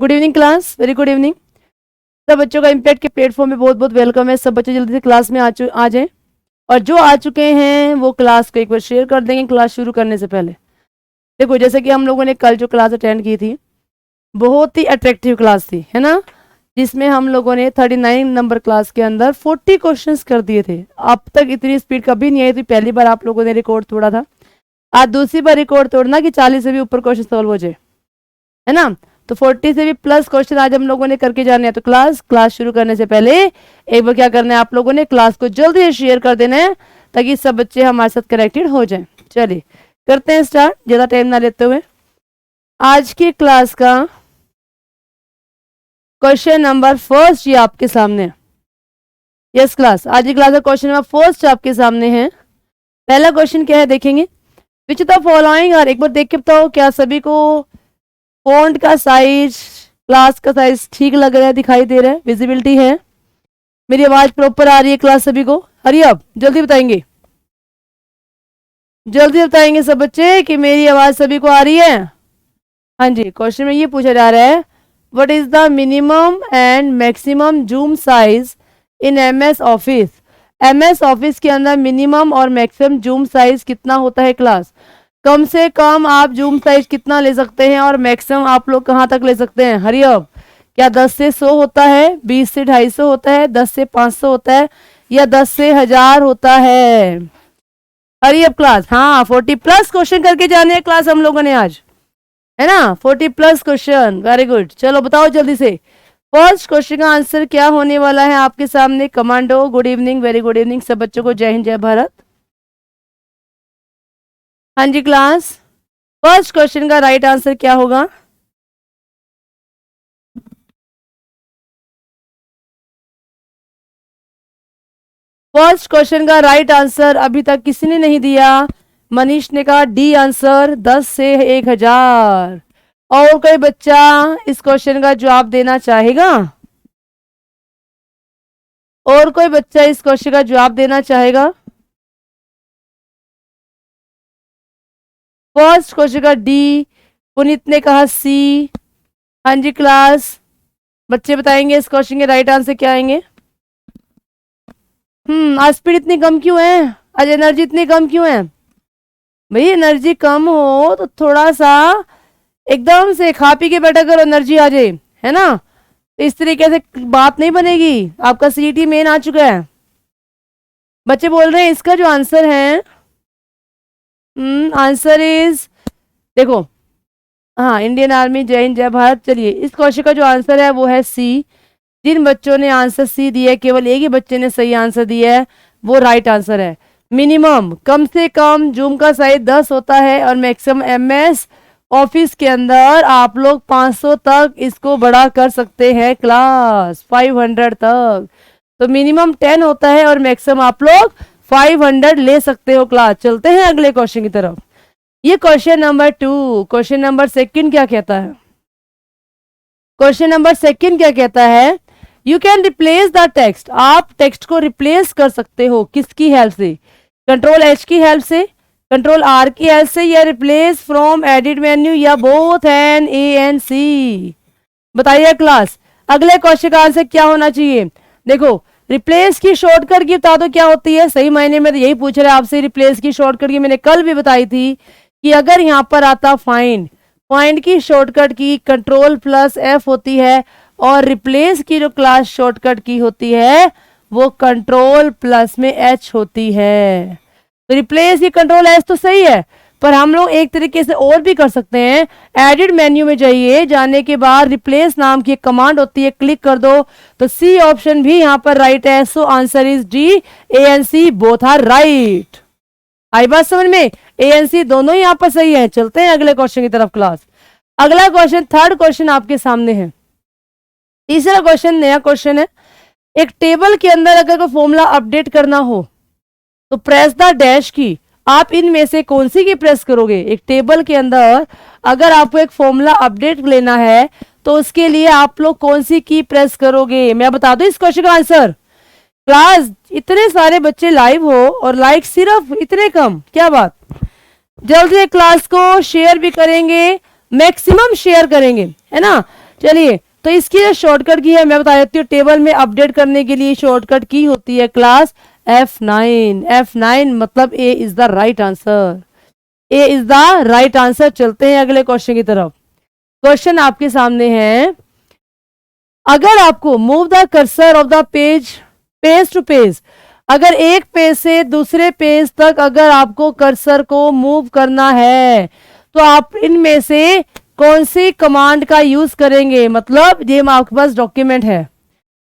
Good evening class, very good evening. सब बच्चों का इम्पैक्ट के प्लेटफॉर्म में बहुत बहुत वेलकम है। सब बच्चे जल्दी से क्लास में आ जाएं, और जो आ चुके हैं वो क्लास को एक बार शेयर कर देंगे क्लास शुरू करने से पहले। देखो, जैसे कि हम लोगों ने कल जो क्लास अटेंड की थी, बहुत ही अट्रैक्टिव क्लास थी, है ना, जिसमें हम लोगों ने 39 नंबर क्लास के अंदर 40 क्वेश्चंस कर दिए थे। अब तक इतनी स्पीड कभी नहीं आई थी, पहली बार आप लोगों ने रिकॉर्ड तोड़ा था। आज दूसरी बार रिकॉर्ड तोड़ना कि 40 से भी ऊपर क्वेश्चन सॉल्व हो जाए, है ना। तो 40 से भी प्लस क्वेश्चन आज हम लोगों ने करके जाने हैं। तो क्लास शुरू करने से पहले एक बार क्या करना है, आप लोगों ने क्लास को जल्दी से शेयर कर देना है ताकि सब बच्चे हमारे साथ कनेक्टेड हो जाएं। चलिए करते हैं स्टार्ट, ज़्यादा टाइम ना लेते हुए। आज की क्लास का क्वेश्चन नंबर फर्स्ट ये आपके सामने है। यस क्लास, आज की क्लास का क्वेश्चन नंबर फर्स्ट आपके सामने है। पहला क्वेश्चन क्या है देखेंगे। विच द फॉलोइंग आर, एक बार देख के बताओ क्या सभी को फॉन्ट का साइज, क्लास का साइज ठीक लग रहा है, दिखाई दे रहा है, विजिबिलिटी है, मेरी आवाज प्रॉपर आ रही है क्लास सभी को? हरी अब जल्दी बताएंगे, जल्दी बताएंगे सब बच्चे कि मेरी आवाज सभी को आ रही है। हाँ जी, क्वेश्चन में ये पूछा जा रहा है, what is the minimum and maximum zoom size in MS office. MS office के अंदर मिनिमम और मैक्सिमम जूम साइज कितना होता है क्लास। कम से कम आप जूम साइज कितना ले सकते हैं और मैक्सिमम आप लोग कहाँ तक ले सकते हैं? हरी अब, क्या 10 से 100 होता है, 20 से 250 होता है, 10 से 500 होता है, या 10 से 1000 होता है? हरी अब क्लास, हाँ 40 प्लस क्वेश्चन करके जाने हैं क्लास हम लोगों ने आज, है ना, 40 प्लस क्वेश्चन, वेरी गुड। चलो बताओ जल्दी से, फर्स्ट क्वेश्चन का आंसर क्या होने वाला है आपके सामने। Commando good evening, very good evening सब बच्चों को, जय हिंद जय भारत। हाँ जी क्लास, फर्स्ट क्वेश्चन का राइट आंसर क्या होगा? फर्स्ट क्वेश्चन का राइट आंसर अभी तक किसी ने नहीं दिया। मनीष ने कहा डी आंसर, 10 से 1000। और कोई बच्चा इस क्वेश्चन का जवाब देना चाहेगा? और कोई बच्चा इस क्वेश्चन का जवाब देना चाहेगा? फर्स्ट क्वेश्चन का डी, पुनीत ने कहा सी। हाँ जी क्लास, बच्चे बताएंगे इस क्वेश्चन के राइट आंसर क्या आएंगे। आज स्पीड इतनी कम क्यों है, आज एनर्जी इतनी कम क्यों है? भाई एनर्जी कम हो तो थोड़ा सा एकदम से खा पी के बैठा करो, एनर्जी आ जाए, है ना। तो इस तरीके से बात नहीं बनेगी। आपका सीईटी मेन आ चुका है। बच्चे बोल रहे हैं इसका जो आंसर है, आंसर इज, देखो, हाँ इंडियन आर्मी, जय हिंद जय भारत। चलिए इस क्वेश्चन का जो आंसर है वो है सी। जिन बच्चों ने आंसर सी दिया है, केवल एक ही बच्चे ने सही आंसर दिया है, वो राइट आंसर है। मिनिमम, कम से कम जूम का साइज 10 होता है और मैक्सिमम एमएस ऑफिस के अंदर आप लोग 500 तक इसको बड़ा कर सकते हैं क्लास, 500 तक। तो मिनिमम 10 होता है और मैक्सिमम आप लोग 500 ले सकते हो क्लास। चलते हैं अगले क्वेश्चन की तरफ। ये question number 2। Question number second क्या कहता है? क्वेश्चन नंबर सेकंड क्या कहता है, you can replace the text. आप टेक्स्ट को रिप्लेस कर सकते हो किसकी हेल्प से? कंट्रोल एच की हेल्प से, कंट्रोल आर की हेल्प से, या रिप्लेस फ्रॉम एडिट मेन्यू, या both and A and C. बताइए क्लास, अगले क्वेश्चन का आंसर क्या होना चाहिए? देखो, रिप्लेस की शॉर्टकट की बता दो क्या होती है। सही मायने में तो यही पूछ रहा है आपसे। रिप्लेस की शॉर्टकट की मैंने कल भी बताई थी कि अगर यहाँ पर आता फाइंड, फाइंड की शॉर्टकट की कंट्रोल प्लस एफ होती है, और रिप्लेस की जो क्लास शॉर्टकट की होती है वो कंट्रोल प्लस में एच होती है। तो रिप्लेस की कंट्रोल एच तो सही है, पर हम लोग एक तरीके से और भी कर सकते हैं। एडिट मेन्यू में जाइए, जाने के बाद रिप्लेस नाम की एक कमांड होती है, क्लिक कर दो तो सी ऑप्शन भी यहाँ पर राइट है। So answer is D, A and C both are right. आई बात समझ में? ए एंड सी दोनों ही यहाँ पर सही है। चलते हैं अगले क्वेश्चन की तरफ क्लास। अगला क्वेश्चन, थर्ड क्वेश्चन आपके सामने है। तीसरा क्वेश्चन नया क्वेश्चन है। एक टेबल के अंदर अगर कोई फॉर्मूला अपडेट करना हो तो प्रेस द डैश की। आप इनमें से कौन सी की प्रेस करोगे? एक टेबल के अंदर अगर आपको एक फॉर्मूला अपडेट लेना है तो उसके लिए आप लोग कौन सी की प्रेस करोगे? मैं बता दूं इस क्वेश्चन का आंसर। क्लास, इतने सारे बच्चे लाइव हो और लाइक सिर्फ इतने कम, क्या बात। जल्दी क्लास को शेयर भी करेंगे, मैक्सिमम शेयर करेंगे, है ना। चलिए, तो इसकी जो शॉर्टकट की है मैं बता देती हूँ। टेबल में अपडेट करने के लिए शॉर्टकट की होती है क्लास F9। F9 मतलब A is the right answer. A is the right answer. चलते हैं अगले क्वेश्चन की तरफ। क्वेश्चन आपके सामने है, अगर आपको move the cursor of the page to page, अगर एक पेज से दूसरे पेज तक अगर आपको कर्सर को मूव करना है तो आप इनमें से कौन सी कमांड का यूज करेंगे। मतलब ये आपके पास डॉक्यूमेंट है,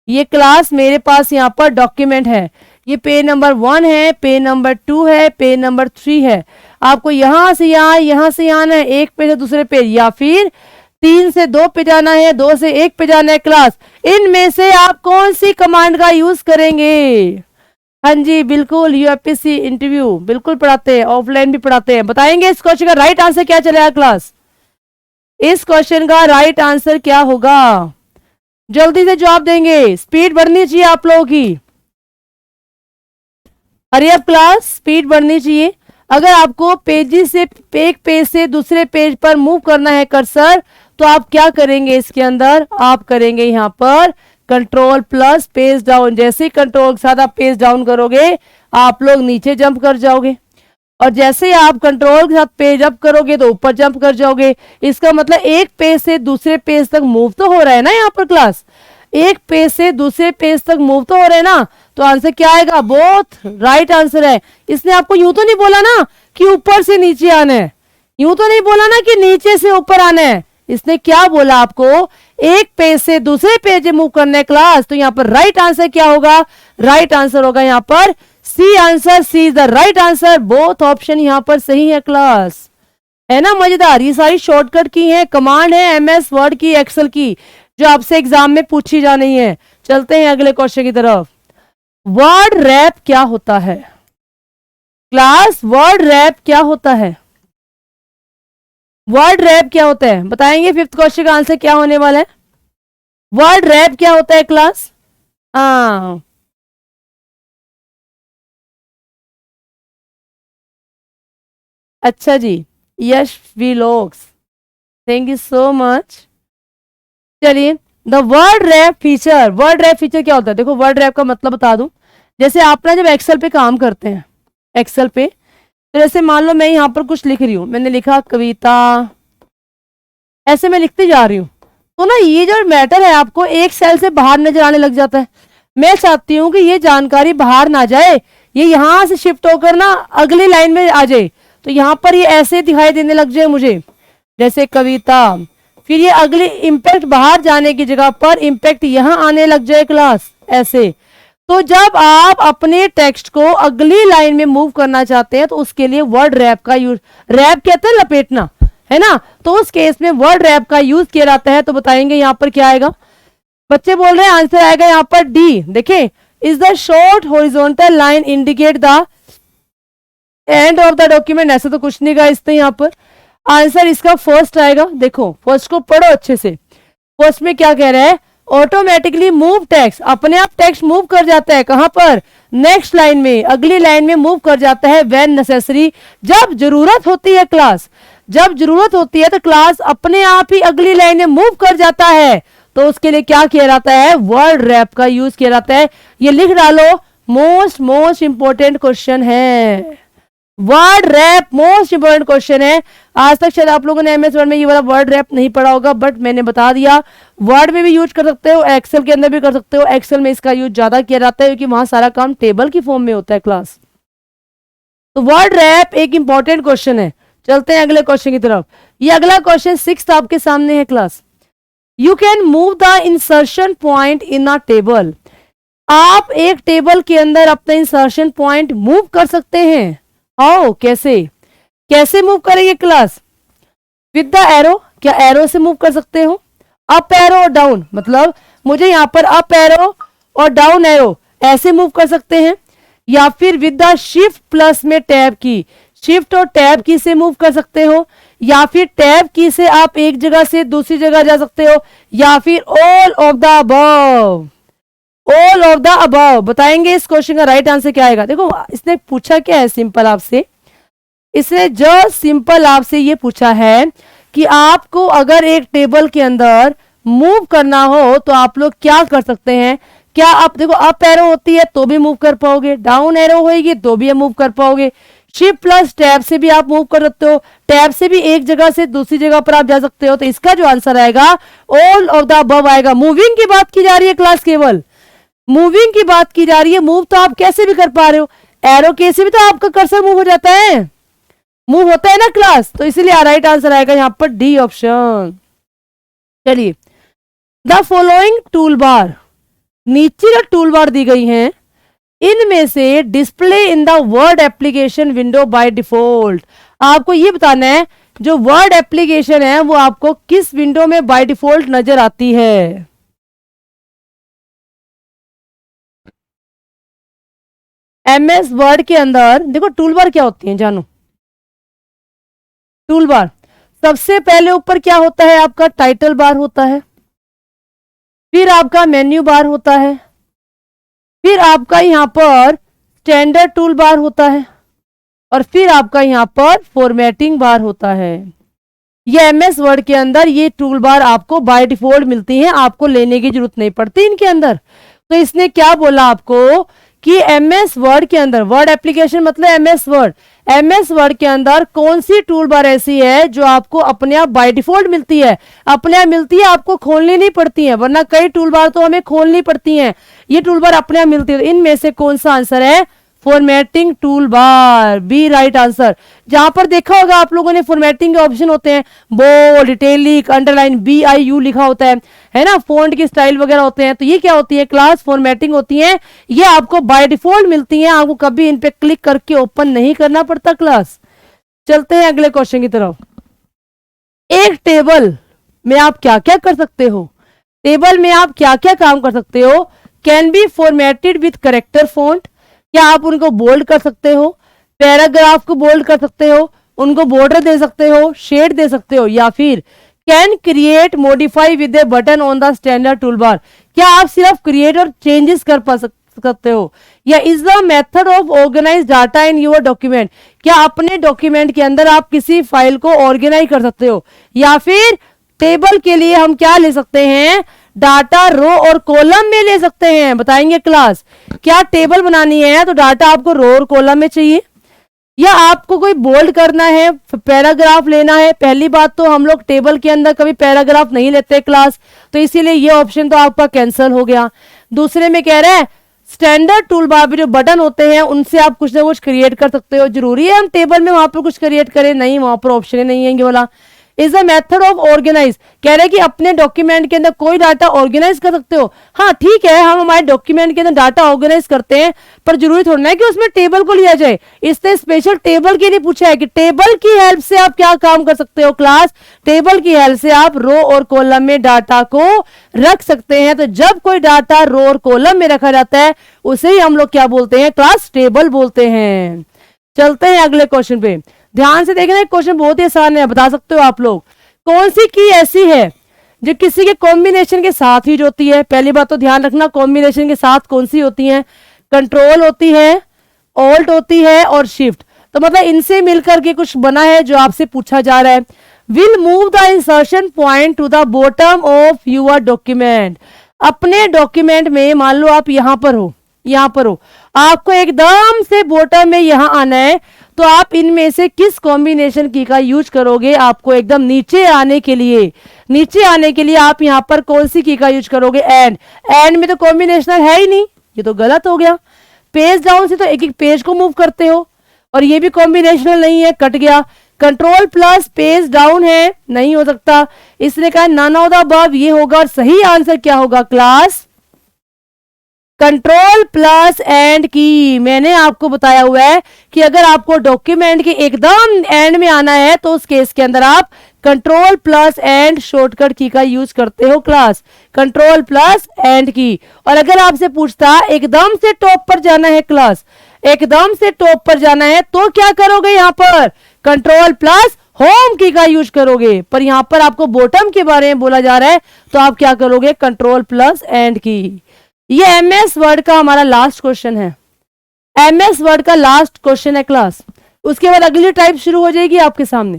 ये क्लास मेरे पास यहाँ पर डॉक्यूमेंट है, ये पेज नंबर 1 है, पेज नंबर 2 है, पेज नंबर 3 है। आपको यहां से यहाँ से यहाँ है, एक पेज से दूसरे पेज, या फिर 3 से 2 पे जाना है, 2 से 1 पे जाना है क्लास। इनमें से आप कौन सी कमांड का यूज करेंगे। हाँ जी बिल्कुल, यूपीएससी इंटरव्यू बिल्कुल पढ़ाते हैं, ऑफलाइन भी पढ़ाते हैं। बताएंगे इस क्वेश्चन का राइट आंसर क्या चलेगा क्लास। इस क्वेश्चन का राइट आंसर क्या होगा, जल्दी से जवाब देंगे। स्पीड बढ़नी चाहिए आप लोगों की, हरी अप क्लास, स्पीड बढ़नी चाहिए। अगर आपको पेज से एक पेज से दूसरे पेज पर मूव करना है कर्सर, तो आप क्या करेंगे इसके अंदर, आप करेंगे यहाँ पर कंट्रोल प्लस पेज डाउन। जैसे ही कंट्रोल के साथ आप पेज डाउन करोगे आप लोग नीचे जंप कर जाओगे, और जैसे ही आप कंट्रोल के साथ पेज अप करोगे तो ऊपर जंप कर जाओगे। इसका मतलब एक पेज से दूसरे पेज तक मूव तो हो रहा है ना यहाँ पर क्लास, एक पेज से दूसरे पेज तक मूव तो हो रहे हैं ना। तो आंसर क्या आएगा, बोथ राइट आंसर है। इसने आपको यूं तो नहीं बोला ना कि ऊपर से नीचे आना है, यूं तो नहीं बोला ना कि नीचे से ऊपर आना है। इसने क्या बोला आपको, एक पेज से दूसरे पेज मूव करने क्लास। तो यहाँ पर राइट आंसर क्या होगा, राइट आंसर होगा यहाँ पर C answer. C is the right answer. Both option यहाँ पर सही है क्लास, है ना मजेदार। ये सारी शॉर्टकट की है, कमांड है एमएस वर्ड की, एक्सेल की, जो आपसे एग्जाम में पूछी जानी है। चलते हैं अगले क्वेश्चन की तरफ। वर्ड रैप क्या होता है क्लास, वर्ड रैप क्या होता है, वर्ड रैप क्या होता है बताएंगे। 5th क्वेश्चन का आंसर क्या होने वाला है, वर्ड रैप क्या होता है क्लास। हाँ अच्छा जी, Yash vlogs, thank you so much. चलिए, the word wrap feature, word wrap feature क्या होता है। देखो वर्ड रैप का मतलब बता दूं, जैसे आप ना जब एक्सेल पे काम करते हैं, एक्सेल पे, तो जैसे मान लो मैं यहाँ पर कुछ लिख रही हूँ, मैंने लिखा कविता, ऐसे मैं लिखती जा रही हूँ, तो ना ये जो मैटर है आपको एक सेल से बाहर नजर आने लग जाता है। मैं चाहती हूँ कि ये जानकारी बाहर ना जाए, ये यहाँ से शिफ्ट होकर ना अगली लाइन में आ जाए। तो यहाँ पर ये ऐसे दिखाई देने लग जाए मुझे, जैसे कविता, फिर ये अगली इंपैक्ट बाहर जाने की जगह पर इंपैक्ट यहाँ आने लग जाए क्लास, ऐसे। तो जब आप अपने टेक्स्ट को अगली लाइन में मूव करना चाहते हैं तो उसके लिए वर्ड रैप का यूज, रैप कहते हैं लपेटना, है ना, तो उस केस में वर्ड रैप का यूज किया जाता है। तो बताएंगे यहाँ पर क्या आएगा, बच्चे बोल रहे हैं आंसर आएगा यहाँ पर डी। देखें, is the short horizontal line indicate the end of the document. ऐसा तो कुछ नहीं कहा इसने यहाँ पर, आंसर इसका फर्स्ट आएगा। देखो फर्स्ट को पढ़ो अच्छे से, फर्स्ट में क्या कह रहा है, ऑटोमेटिकली मूव टेक्स्ट, अपने आप टेक्स्ट मूव कर जाता है, कहां पर, नेक्स्ट लाइन में, अगली लाइन में मूव कर जाता है। व्हेन नेसेसरी, जब जरूरत होती है क्लास, जब जरूरत होती है तो क्लास अपने आप ही अगली लाइन में मूव कर जाता है। तो उसके लिए क्या किया जाता है, वर्ड रैप का यूज किया जाता है। ये लिख डालो, मोस्ट इंपॉर्टेंट क्वेश्चन है, word rap most important question है। आज तक शायद आप लोगों ने एमएस वर्ड में ये वाला वर्ड रैप नहीं पढ़ा होगा, बट मैंने बता दिया, वर्ड में भी यूज कर सकते हो, एक्सेल के अंदर भी कर सकते हो। एक्सेल में इसका यूज ज्यादा किया जाता है क्योंकि वहां सारा काम टेबल की फॉर्म में होता है क्लास। तो वर्ड रैप एक इंपॉर्टेंट क्वेश्चन है। चलते हैं अगले क्वेश्चन की तरफ। ये अगला क्वेश्चन 6th आपके सामने है class. You can move the insertion point in a table. आप एक टेबल के अंदर अपना इंसर्शन पॉइंट मूव कर सकते हैं। हाउ, कैसे, कैसे मूव करेंगे क्लास, विद द एरो, क्या एरो से मूव कर सकते हो, अप एरो और डाउन, मतलब मुझे यहाँ पर अप एरो और डाउन एरो ऐसे मूव कर सकते हैं, या फिर विद द शिफ्ट प्लस में टैब की, शिफ्ट और टैब की से मूव कर सकते हो, या फिर टैब की से आप एक जगह से दूसरी जगह जा सकते हो, या फिर all of the above, all of the above. बताएंगे इस क्वेश्चन का राइट आंसर क्या आएगा। देखो इसने पूछा क्या है सिंपल आपसे, इसने जो सिंपल आपसे ये पूछा है कि आपको अगर एक टेबल के अंदर मूव करना हो तो आप लोग क्या कर सकते हैं, क्या आप देखो अप एरो होती है तो भी मूव कर पाओगे, डाउन एरो होगी तो भी मूव कर पाओगे, शिफ्ट प्लस टैब से भी आप मूव कर सकते हो, टैब से भी एक जगह से दूसरी जगह पर आप जा सकते हो। तो इसका जो आंसर आएगा ऑल ऑफ द अबव आएगा। मूविंग की बात की जा रही है क्लास, केवल मूविंग की बात की जा रही है। मूव तो आप कैसे भी कर पा रहे हो, एरो के से भी तो आपका कर्सर मूव हो जाता है, मूव होता है ना क्लास। तो इसीलिए राइट आंसर आएगा यहां पर डी ऑप्शन। चलिए, द फॉलोइंग टूल बार, नीचे जो टूल बार दी गई हैं इनमें से display in the word application window by default, आपको ये बताना है जो वर्ड एप्लीकेशन है वो आपको किस विंडो में बाय डिफॉल्ट नजर आती है। एमएस वर्ड के अंदर देखो टूल बार क्या होती है, जानो टूल बार। सबसे पहले ऊपर क्या होता है, आपका टाइटल बार होता है, फिर आपका मेन्यू बार होता है, फिर आपका यहां पर स्टैंडर्ड टूल बार होता है, और फिर आपका यहां पर फॉर्मेटिंग बार होता है। ये एमएस वर्ड के अंदर ये टूल बार आपको बाय डिफॉल्ट मिलती हैं, आपको लेने की जरूरत नहीं पड़ती इनके अंदर। तो इसने क्या बोला आपको कि एमएस वर्ड के अंदर, वर्ड एप्लीकेशन मतलब एमएस वर्ड, एमएस वर्ड के अंदर कौन सी टूल बार ऐसी है जो आपको अपने आप बाय डिफॉल्ट मिलती है, अपने आप मिलती है, आपको खोलनी नहीं पड़ती है, वरना कई टूल बार तो हमें खोलनी पड़ती हैं, ये टूल बार अपने आप मिलती है। इनमें से कौन सा आंसर है, formatting tool bar, B right answer. जहां पर देखा होगा आप लोगों ने फॉर्मेटिंग के ऑप्शन होते हैं, बोल्ड, इटैलिक, अंडरलाइन, BIU लिखा होता है ना, फॉन्ट की स्टाइल वगैरह होते हैं, तो ये क्या होती है क्लास, फॉर्मेटिंग होती है। ये आपको बाय डिफॉल्ट मिलती है, आपको कभी इन पे क्लिक करके ओपन नहीं करना पड़ता क्लास। चलते हैं अगले क्वेश्चन की तरफ। एक टेबल में आप क्या क्या कर सकते हो, टेबल में आप क्या क्या काम कर सकते हो, can be formatted with character font, क्या आप उनको बोल्ड कर सकते हो, पैराग्राफ को बोल्ड कर सकते हो, उनको बॉर्डर दे सकते हो, शेड दे सकते हो, या फिर can create modify with A button on the standard tool bar, क्या आप सिर्फ क्रिएट और चेंजेस कर पा सकते हो, या is the method of organise data in your document, क्या अपने डॉक्यूमेंट के अंदर आप किसी फाइल को ऑर्गेनाइज कर सकते हो, या फिर टेबल के लिए हम क्या ले सकते हैं, डाटा रो और कॉलम में ले सकते हैं। बताएंगे क्लास, क्या टेबल बनानी है तो डाटा आपको रो और कॉलम में चाहिए, या आपको कोई बोल्ड करना है, पैराग्राफ लेना है। पहली बात तो हम लोग टेबल के अंदर कभी पैराग्राफ नहीं लेते क्लास, तो इसीलिए ये ऑप्शन तो आपका कैंसिल हो गया। दूसरे में कह रहे हैं स्टैंडर्ड टूल बार में जो बटन होते हैं उनसे आप कुछ ना कुछ क्रिएट कर सकते हो, जरूरी है हम टेबल में वहां पर कुछ क्रिएट करें, नहीं, वहां पर ऑप्शन नहीं है ये वाला। Is a method of organise, कह रहे हैं कि अपने डॉक्यूमेंट के अंदर कोई डाटा ऑर्गेनाइज कर सकते हो। हाँ ठीक है, हम हमारे डॉक्यूमेंट के अंदर डाटा ऑर्गेनाइज करते हैं, पर जरूरी थोड़ा है कि उसमें टेबल को लिया जाए। इसने स्पेशल टेबल के लिए पूछा है कि टेबल की हेल्प से आप क्या काम कर सकते हो क्लास, टेबल की हेल्प से आप रो और कॉलम में डाटा को रख सकते हैं। तो जब कोई डाटा रो और कॉलम में रखा जाता है उसे ही हम लोग क्या बोलते हैं क्लास, टेबल बोलते हैं। चलते हैं अगले क्वेश्चन पे, ध्यान से देखना, क्वेश्चन बहुत ही आसान है, बता सकते हो आप लोग। कौन सी की ऐसी है जो किसी के कॉम्बिनेशन के साथ यूज होती है। पहली बात तो ध्यान रखना, कॉम्बिनेशन के साथ कौन सी होती है, कंट्रोल होती है, ऑल्ट होती है और शिफ्ट। तो मतलब इनसे मिलकर के कुछ बना है जो आपसे पूछा जा रहा है। Will move the insertion point to the bottom of your document, अपने डॉक्यूमेंट में मान लो आप यहां पर हो, यहां पर हो, आपको एकदम से बॉटम में यहां आना है, तो आप इनमें से किस कॉम्बिनेशन की का यूज करोगे। आपको एकदम नीचे आने के लिए, नीचे आने के लिए आप यहां पर कौन सी की का यूज करोगे, एंड। एंड में तो कॉम्बिनेशनल है ही नहीं, ये तो गलत हो गया। पेज डाउन से तो एक एक पेज को मूव करते हो, और ये भी कॉम्बिनेशनल नहीं है, कट गया। कंट्रोल प्लस पेज डाउन है, नहीं हो सकता, इसने कहा नन ऑफ द अबव, ये होगा। और सही आंसर क्या होगा क्लास, कंट्रोल प्लस एंड की। मैंने आपको बताया हुआ है कि अगर आपको डॉक्यूमेंट के एकदम एंड में आना है तो उस केस के अंदर आप कंट्रोल प्लस एंड शॉर्टकट की का यूज करते हो क्लास, कंट्रोल प्लस एंड की। और अगर आपसे पूछता एकदम से टॉप पर जाना है क्लास, एकदम से टॉप पर जाना है तो क्या करोगे, यहां पर कंट्रोल प्लस होम की का यूज करोगे। पर यहां पर आपको बॉटम के बारे में बोला जा रहा है तो आप क्या करोगे, कंट्रोल प्लस एंड की। ये एमएस वर्ड का हमारा लास्ट क्वेश्चन है, एमएस वर्ड का लास्ट क्वेश्चन है क्लास। उसके बाद अगली टाइप शुरू हो जाएगी आपके सामने।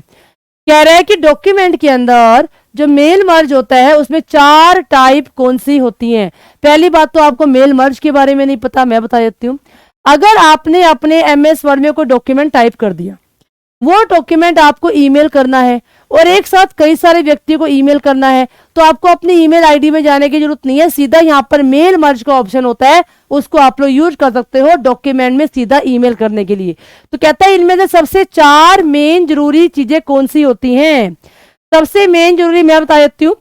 कह रहा है कि डॉक्यूमेंट के अंदर जो मेल मर्ज होता है उसमें 4 टाइप कौन सी होती हैं। पहली बात तो आपको मेल मर्ज के बारे में नहीं पता, मैं बता देती हूँ। अगर आपने अपने MS वर्ड में कोई डॉक्यूमेंट टाइप कर दिया, वो डॉक्यूमेंट आपको ईमेल करना है और एक साथ कई सारे व्यक्तियों को ईमेल करना है, तो आपको अपनी ईमेल आईडी में जाने की जरूरत नहीं है, सीधा यहाँ पर मेल मर्ज का ऑप्शन होता है, उसको आप लोग यूज कर सकते हो डॉक्यूमेंट में सीधा ईमेल करने के लिए। तो कहता है इनमें से सबसे 4 मेन जरूरी चीजें कौन सी होती हैं। सबसे मेन जरूरी मैं बता देती हूँ,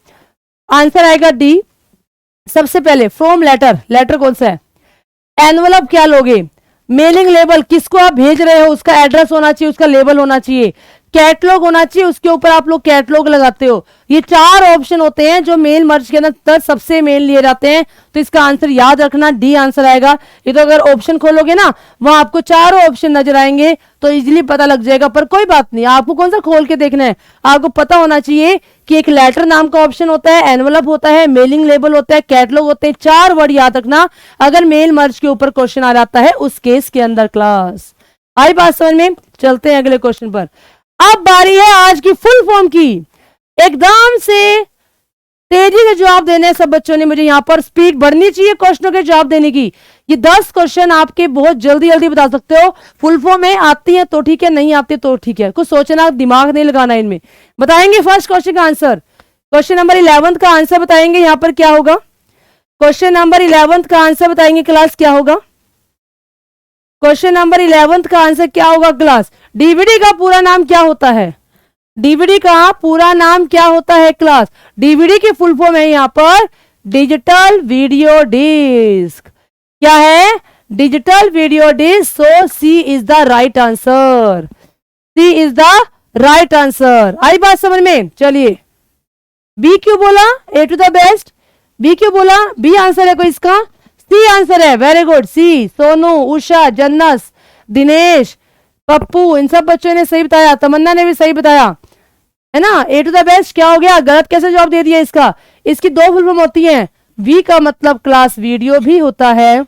आंसर आएगा डी। सबसे पहले फ्रॉम लेटर, लेटर कौन सा है। एनवलप क्या लोगे। मेलिंग लेबल, किसको आप भेज रहे हो उसका एड्रेस होना चाहिए, उसका लेबल होना चाहिए। कैटलॉग होना चाहिए, उसके ऊपर आप लोग कैटलॉग लगाते हो। ये 4 ऑप्शन होते हैं जो मेल मर्ज के अंदर सबसे मेन लिए जाते हैं। तो इसका आंसर याद रखना डी आंसर आएगा। ये तो अगर ऑप्शन खोलोगे ना वहां आपको 4 ऑप्शन नजर आएंगे तो इजीली पता लग जाएगा, पर कोई बात नहीं, आपको कौन सा खोल के देखना है, आपको पता होना चाहिए कि एक लेटर नाम का ऑप्शन होता है, एनवलप होता है, मेलिंग लेबल होता है, कैटलॉग होते हैं। 4 वर्ड याद रखना अगर मेल मर्ज के ऊपर क्वेश्चन आ जाता है उस केस के अंदर। क्लास आई बात समझ में। चलते हैं अगले क्वेश्चन पर। अब बारी है आज की फुल फॉर्म की। एकदम से तेजी से जवाब देने सब बच्चों ने, मुझे यहां पर स्पीड बढ़नी चाहिए क्वेश्चनों के जवाब देने की। ये 10 क्वेश्चन आपके बहुत जल्दी जल्दी बता सकते हो। फुल फॉर्म में आती है तो ठीक है, नहीं आती तो ठीक है, कुछ सोचना दिमाग नहीं लगाना इनमें। बताएंगे फर्स्ट क्वेश्चन का आंसर। क्वेश्चन नंबर 11 का आंसर बताएंगे यहां पर क्या होगा। क्वेश्चन नंबर 11 का आंसर बताएंगे क्लास क्या होगा। क्वेश्चन नंबर 11 का आंसर क्या होगा क्लास। डीवीडी का पूरा नाम क्या होता है। डीवीडी का पूरा नाम क्या होता है क्लास। डीवीडी की फुल फॉर्म है यहां पर डिजिटल वीडियो डिस्क। क्या है, digital video disc. So C is the right answer, C is the right answer. आई बात समझ में। चलिए बी क्यों बोला, A to the best. B क्यों बोला, बी आंसर है कोई इसका, सी आंसर है। Very good, C. Sonu, Usha, जन्नस, दिनेश, पप्पू, इन सब बच्चों ने सही बताया, तमन्ना ने भी सही बताया, है ना। ए टू द बेस्ट क्या हो गया, गलत कैसे जवाब दे दिया इसका। इसकी 2 फुल फॉर्म होती हैं। वी का मतलब क्लास वीडियो भी होता है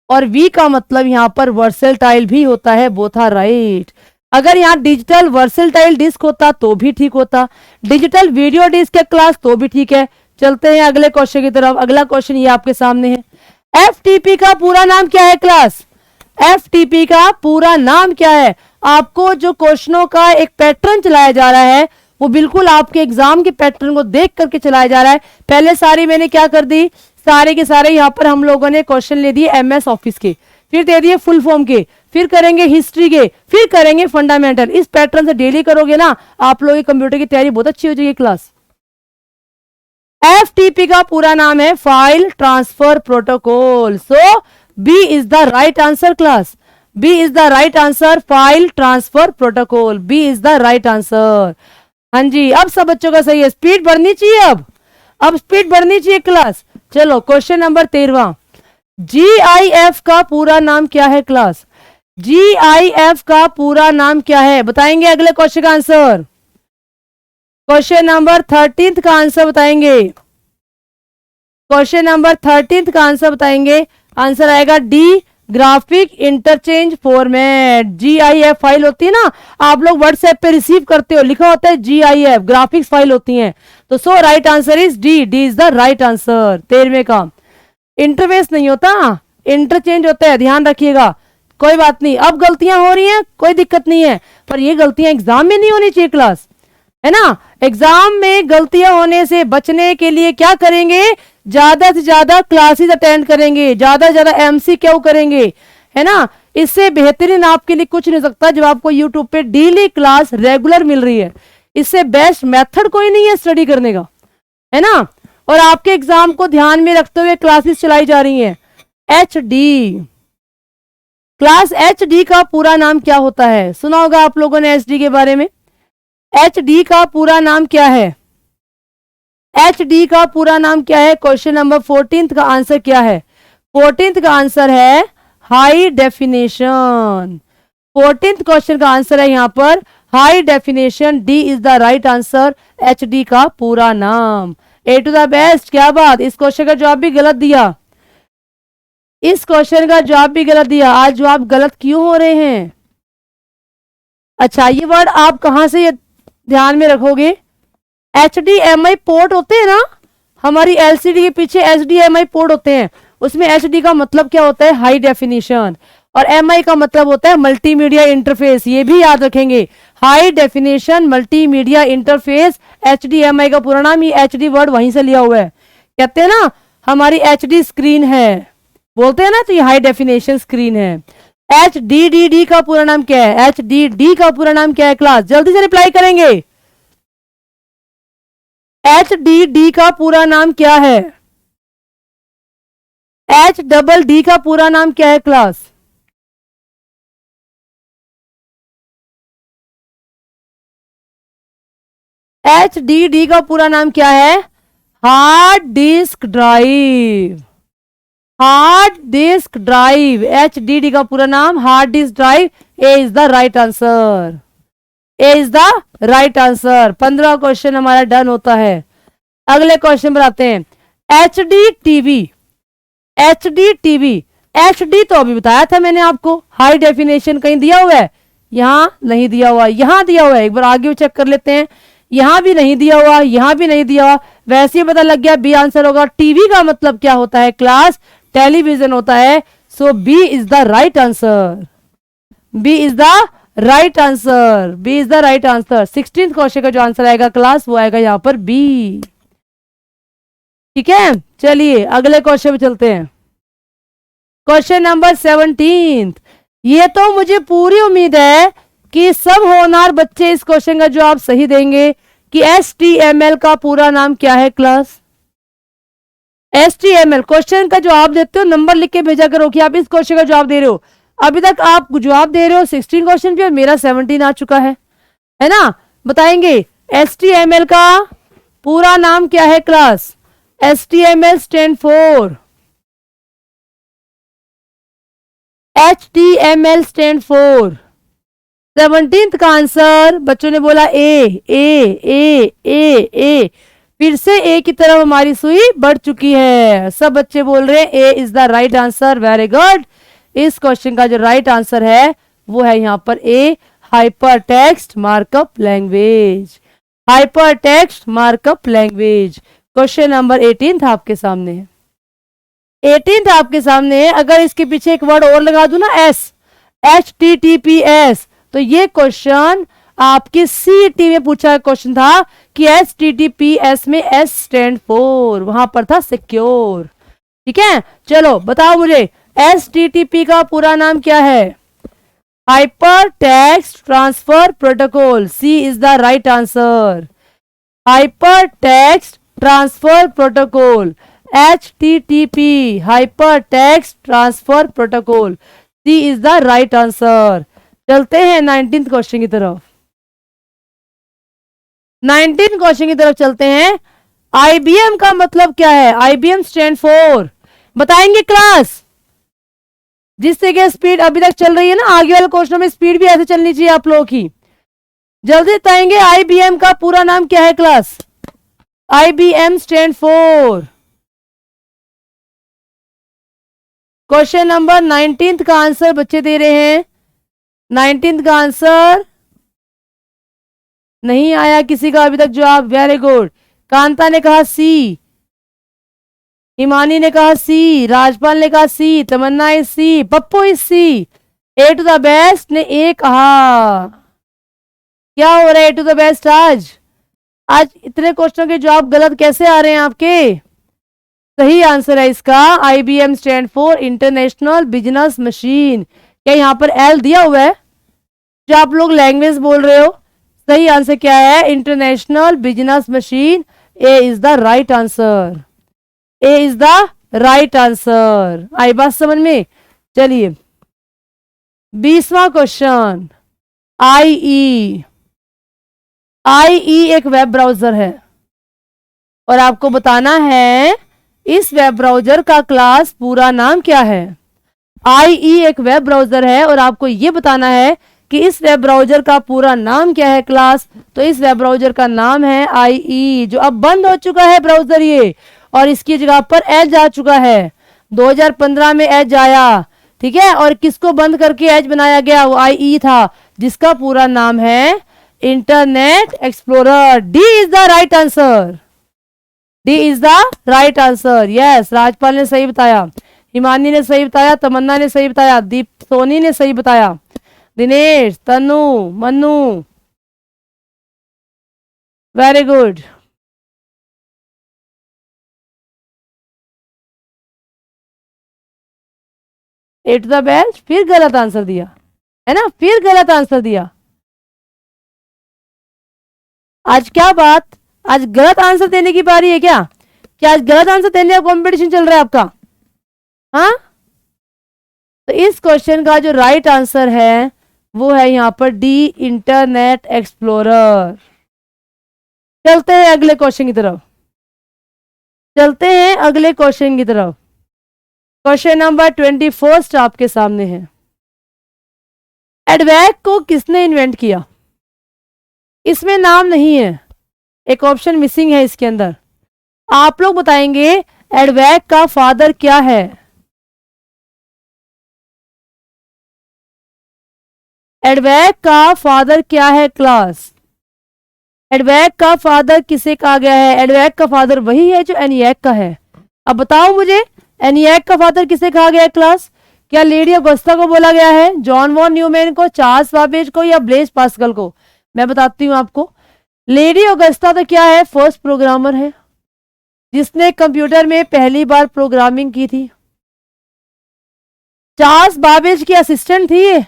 और वी का मतलब यहां पर वर्सेटाइल भी होता है। Both are right. अगर यहाँ डिजिटल वर्सेटाइल डिस्क होता तो भी ठीक होता, डिजिटल वीडियो डिस्क है क्लास तो भी ठीक है। चलते हैं अगले क्वेश्चन की तरफ। अगला क्वेश्चन ये आपके सामने है। एफटीपी का पूरा नाम क्या है क्लास। एफटीपी का पूरा नाम क्या है। आपको जो क्वेश्चनों का एक पैटर्न चलाया जा रहा है वो बिल्कुल आपके एग्जाम के पैटर्न को देख करके चलाया जा रहा है। पहले सारी मैंने क्या कर दी, सारे के सारे यहाँ पर हम लोगों ने क्वेश्चन ले दिए MS ऑफिस के, फिर दे दिए फुल फॉर्म के, फिर करेंगे हिस्ट्री के, फिर करेंगे फंडामेंटल। इस पैटर्न से डेली करोगे ना आप लोगों की कंप्यूटर की तैयारी बहुत अच्छी हो जाएगी क्लास। एफटीपी का पूरा नाम है file transfer protocol. So B is the right answer class, B is the right answer. File transfer protocol, B is the right answer. हाँ जी, अब सब बच्चों का सही है। स्पीड बढ़नी चाहिए, अब स्पीड बढ़नी चाहिए क्लास। चलो क्वेश्चन नंबर 13। GIF का पूरा नाम क्या है क्लास। GIF का पूरा नाम क्या है, बताएंगे अगले क्वेश्चन का आंसर। क्वेश्चन नंबर 13 का आंसर बताएंगे। क्वेश्चन नंबर 13 का आंसर बताएंगे। आंसर आएगा D, graphic interchange format. GIF file होती है ना, आप लोग व्हाट्सएप पे रिसीव करते हो, लिखा होता है GIF, ग्राफिक्स फाइल होती हैं। तो so right answer is D, D is the right answer. 13वें का इंटरफेस नहीं होता, इंटरचेंज होता है, ध्यान रखिएगा। कोई बात नहीं, अब गलतियां हो रही हैं कोई दिक्कत नहीं है, पर ये गलतियां एग्जाम में नहीं होनी चाहिए क्लास, है ना। एग्जाम में गलतियां होने से बचने के लिए क्या करेंगे, ज्यादा से ज्यादा क्लासेस अटेंड करेंगे, ज्यादा से ज्यादा MCQ करेंगे, है ना। इससे बेहतरीन आपके लिए कुछ नहीं हो सकता जब आपको यूट्यूब पे डेली क्लास रेगुलर मिल रही है। इससे बेस्ट मेथड कोई नहीं है स्टडी करने का, है ना। और आपके एग्जाम को ध्यान में रखते हुए क्लासेस चलाई जा रही हैं। HD क्लास, HD का पूरा नाम क्या होता है, सुना होगा आप लोगों ने HD के बारे में। HD का पूरा नाम क्या है, HD का पूरा नाम क्या है। क्वेश्चन नंबर 14 का आंसर क्या है। 14 का आंसर है हाई डेफिनेशन। 14th क्वेश्चन का आंसर है यहां पर high definition. D is the right answer, HD का पूरा नाम। ए टू द बेस्ट, क्या बात। इस क्वेश्चन का जवाब भी गलत दिया, इस क्वेश्चन का जवाब भी गलत दिया। आज जवाब गलत क्यों हो रहे हैं। अच्छा, ये वर्ड आप कहां से ध्यान में रखोगे, HDMI पोर्ट होते हैं ना, हमारी LCD के पीछे HDMI पोर्ट होते हैं, उसमें HD का मतलब क्या होता है, हाई डेफिनेशन, और MI का मतलब होता है मल्टीमीडिया इंटरफेस। ये भी याद रखेंगे, high definition multimedia interface, HDMI का पूरा नाम, ये HD वर्ड वहीं से लिया हुआ है। कहते हैं ना हमारी HD स्क्रीन है, बोलते हैं ना, तो ये हाई डेफिनेशन स्क्रीन है। HDD का पूरा नाम क्या है, HDD का पूरा नाम क्या है क्लास, जल्दी से रिप्लाई करेंगे। HDD का पूरा नाम क्या है, HDD का पूरा नाम क्या है क्लास? HDD का पूरा नाम क्या है, hard disk drive, hard disk drive, HDD का पूरा नाम hard disk drive. A is the right answer, A is the right answer. 15 question हमारा डन होता है। अगले क्वेश्चन पर आते हैं। HD TV, HD TV, HD तो अभी बताया था मैंने आपको, हाई डेफिनेशन कहीं दिया हुआ है, यहां नहीं दिया हुआ, यहां दिया हुआ है, एक बार आगे चेक कर लेते हैं, यहां भी नहीं दिया हुआ, यहां भी नहीं दिया हुआ, वैसे ही पता लग गया बी आंसर होगा। टीवी का मतलब क्या होता है क्लास, टेलीविजन होता है, so B is the right answer, B is the right answer, B is the right answer. 16th question का जो आंसर आएगा क्लास वो आएगा यहां पर बी। ठीक है, चलिए अगले क्वेश्चन पे चलते हैं। Question number 17। ये तो मुझे पूरी उम्मीद है कि सब होनहार बच्चे इस क्वेश्चन का जवाब सही देंगे कि HTML का पूरा नाम क्या है क्लास। HTML क्वेश्चन का जवाब देते हो, नंबर लिख के भेजा करो कि आप इस क्वेश्चन का जवाब दे रहे हो। अभी तक आप जवाब दे रहे हो 16 क्वेश्चन पे और मेरा 17 आ चुका है ना। बताएंगे HTML का पूरा नाम क्या है class. HTML stand for, HTML stand for. 17th का आंसर बच्चों ने बोला ए। फिर से ए की तरफ हमारी सुई बढ़ चुकी है, सब बच्चे बोल रहे हैं A is the right answer. Very good. इस क्वेश्चन का जो राइट आंसर है वो है यहां पर A, hyper text markup language, hyper text markup language. Question number 18 था आपके सामने, 18 था आपके सामने। अगर इसके पीछे एक वर्ड और लगा दूं ना एस, HTTPS, तो ये क्वेश्चन आपके CET में पूछा क्वेश्चन था कि HTTPS में S स्टैंड फॉर, वहां पर था सिक्योर। ठीक है, चलो बताओ मुझे HTTP का पूरा नाम क्या है। Hyper text transfer protocol, C is the right answer. Hyper text transfer protocol, HTTP, hyper text transfer protocol, C is the right answer. चलते हैं 19th क्वेश्चन की तरफ, 19th क्वेश्चन की तरफ चलते हैं। IBM का मतलब क्या है, IBM स्टैंड फॉर, बताएंगे क्लास। जिससे कि स्पीड अभी तक चल रही है ना, आगे वाले क्वेश्चनों में स्पीड भी ऐसे चलनी चाहिए आप लोगों की। जल्दी बताएंगे IBM का पूरा नाम क्या है class. IBM stand for. Question number 19th का आंसर बच्चे दे रहे हैं, 19th का आंसर नहीं आया किसी का अभी तक जवाब। Very good. कांता ने कहा सी, हिमानी ने कहा सी, राजपाल ने कहा C, Tamanna is C, Pappu is C, A to the best ने ए कहा। क्या हो रहा है ए टू द बेस्ट, आज इतने क्वेश्चनों के जवाब गलत कैसे आ रहे हैं आपके। सही आंसर है इसका IBM stand for international business machine. क्या यहाँ पर एल दिया हुआ है जो आप लोग लैंग्वेज बोल रहे हो। सही आंसर क्या है, international business machine. A is the right answer, A is the right answer. आई बात समझ में। चलिए 20वां क्वेश्चन। IE एक वेब ब्राउजर है और आपको बताना है इस वेब ब्राउजर का क्लास पूरा नाम क्या है। IE एक वेब ब्राउजर है और आपको यह बताना है कि इस वेब ब्राउजर का पूरा नाम क्या है क्लास। तो इस वेब ब्राउजर का नाम है IE, जो अब बंद हो चुका है ब्राउजर ये, और इसकी जगह पर एज आ चुका है। 2015 में एज आया, ठीक है, और किसको बंद करके एज बनाया गया, वो IE था, जिसका पूरा नाम है internet explorer. D is the right answer, D is the right answer. Yes, Rajpal ने सही बताया, हिमानी ने सही बताया, तमन्ना ने सही बताया, दीप सोनी ने सही बताया, Dinesh, Tanu, Mannu, very good. A to the best, फिर गलत आंसर दिया है ना, फिर गलत आंसर दिया। आज क्या बात, आज गलत आंसर देने की बारी है क्या? क्या आज गलत आंसर देने का कंपटीशन चल रहा है आपका? हाँ, तो इस क्वेश्चन का जो राइट आंसर है वो है यहां पर डी, इंटरनेट एक्सप्लोरर। चलते हैं अगले क्वेश्चन की तरफ, चलते हैं अगले क्वेश्चन की तरफ। क्वेश्चन नंबर 21 आपके सामने है। एडवैक को किसने इन्वेंट किया? इसमें नाम नहीं है, एक ऑप्शन मिसिंग है इसके अंदर। आप लोग बताएंगे एडवैक का फादर क्या है? एडवैक का फादर क्या है क्लास? एडवैक का फादर किसे कहा गया है? एडवैक का फादर वही है जो एनिएक का है। अब बताओ मुझे, एनिएक का फादर किसे कहा गया है क्लास? क्या लेडी ऑगस्टा को बोला गया है, जॉन वॉन न्यूमैन को, चार्ल्स बाबेज को, या ब्लेस पास्कल को? मैं बताती हूँ आपको। लेडी ऑगस्टा तो क्या है, फर्स्ट प्रोग्रामर है जिसने कंप्यूटर में पहली बार प्रोग्रामिंग की थी। चार्ल्स बाबेज की असिस्टेंट थी ये,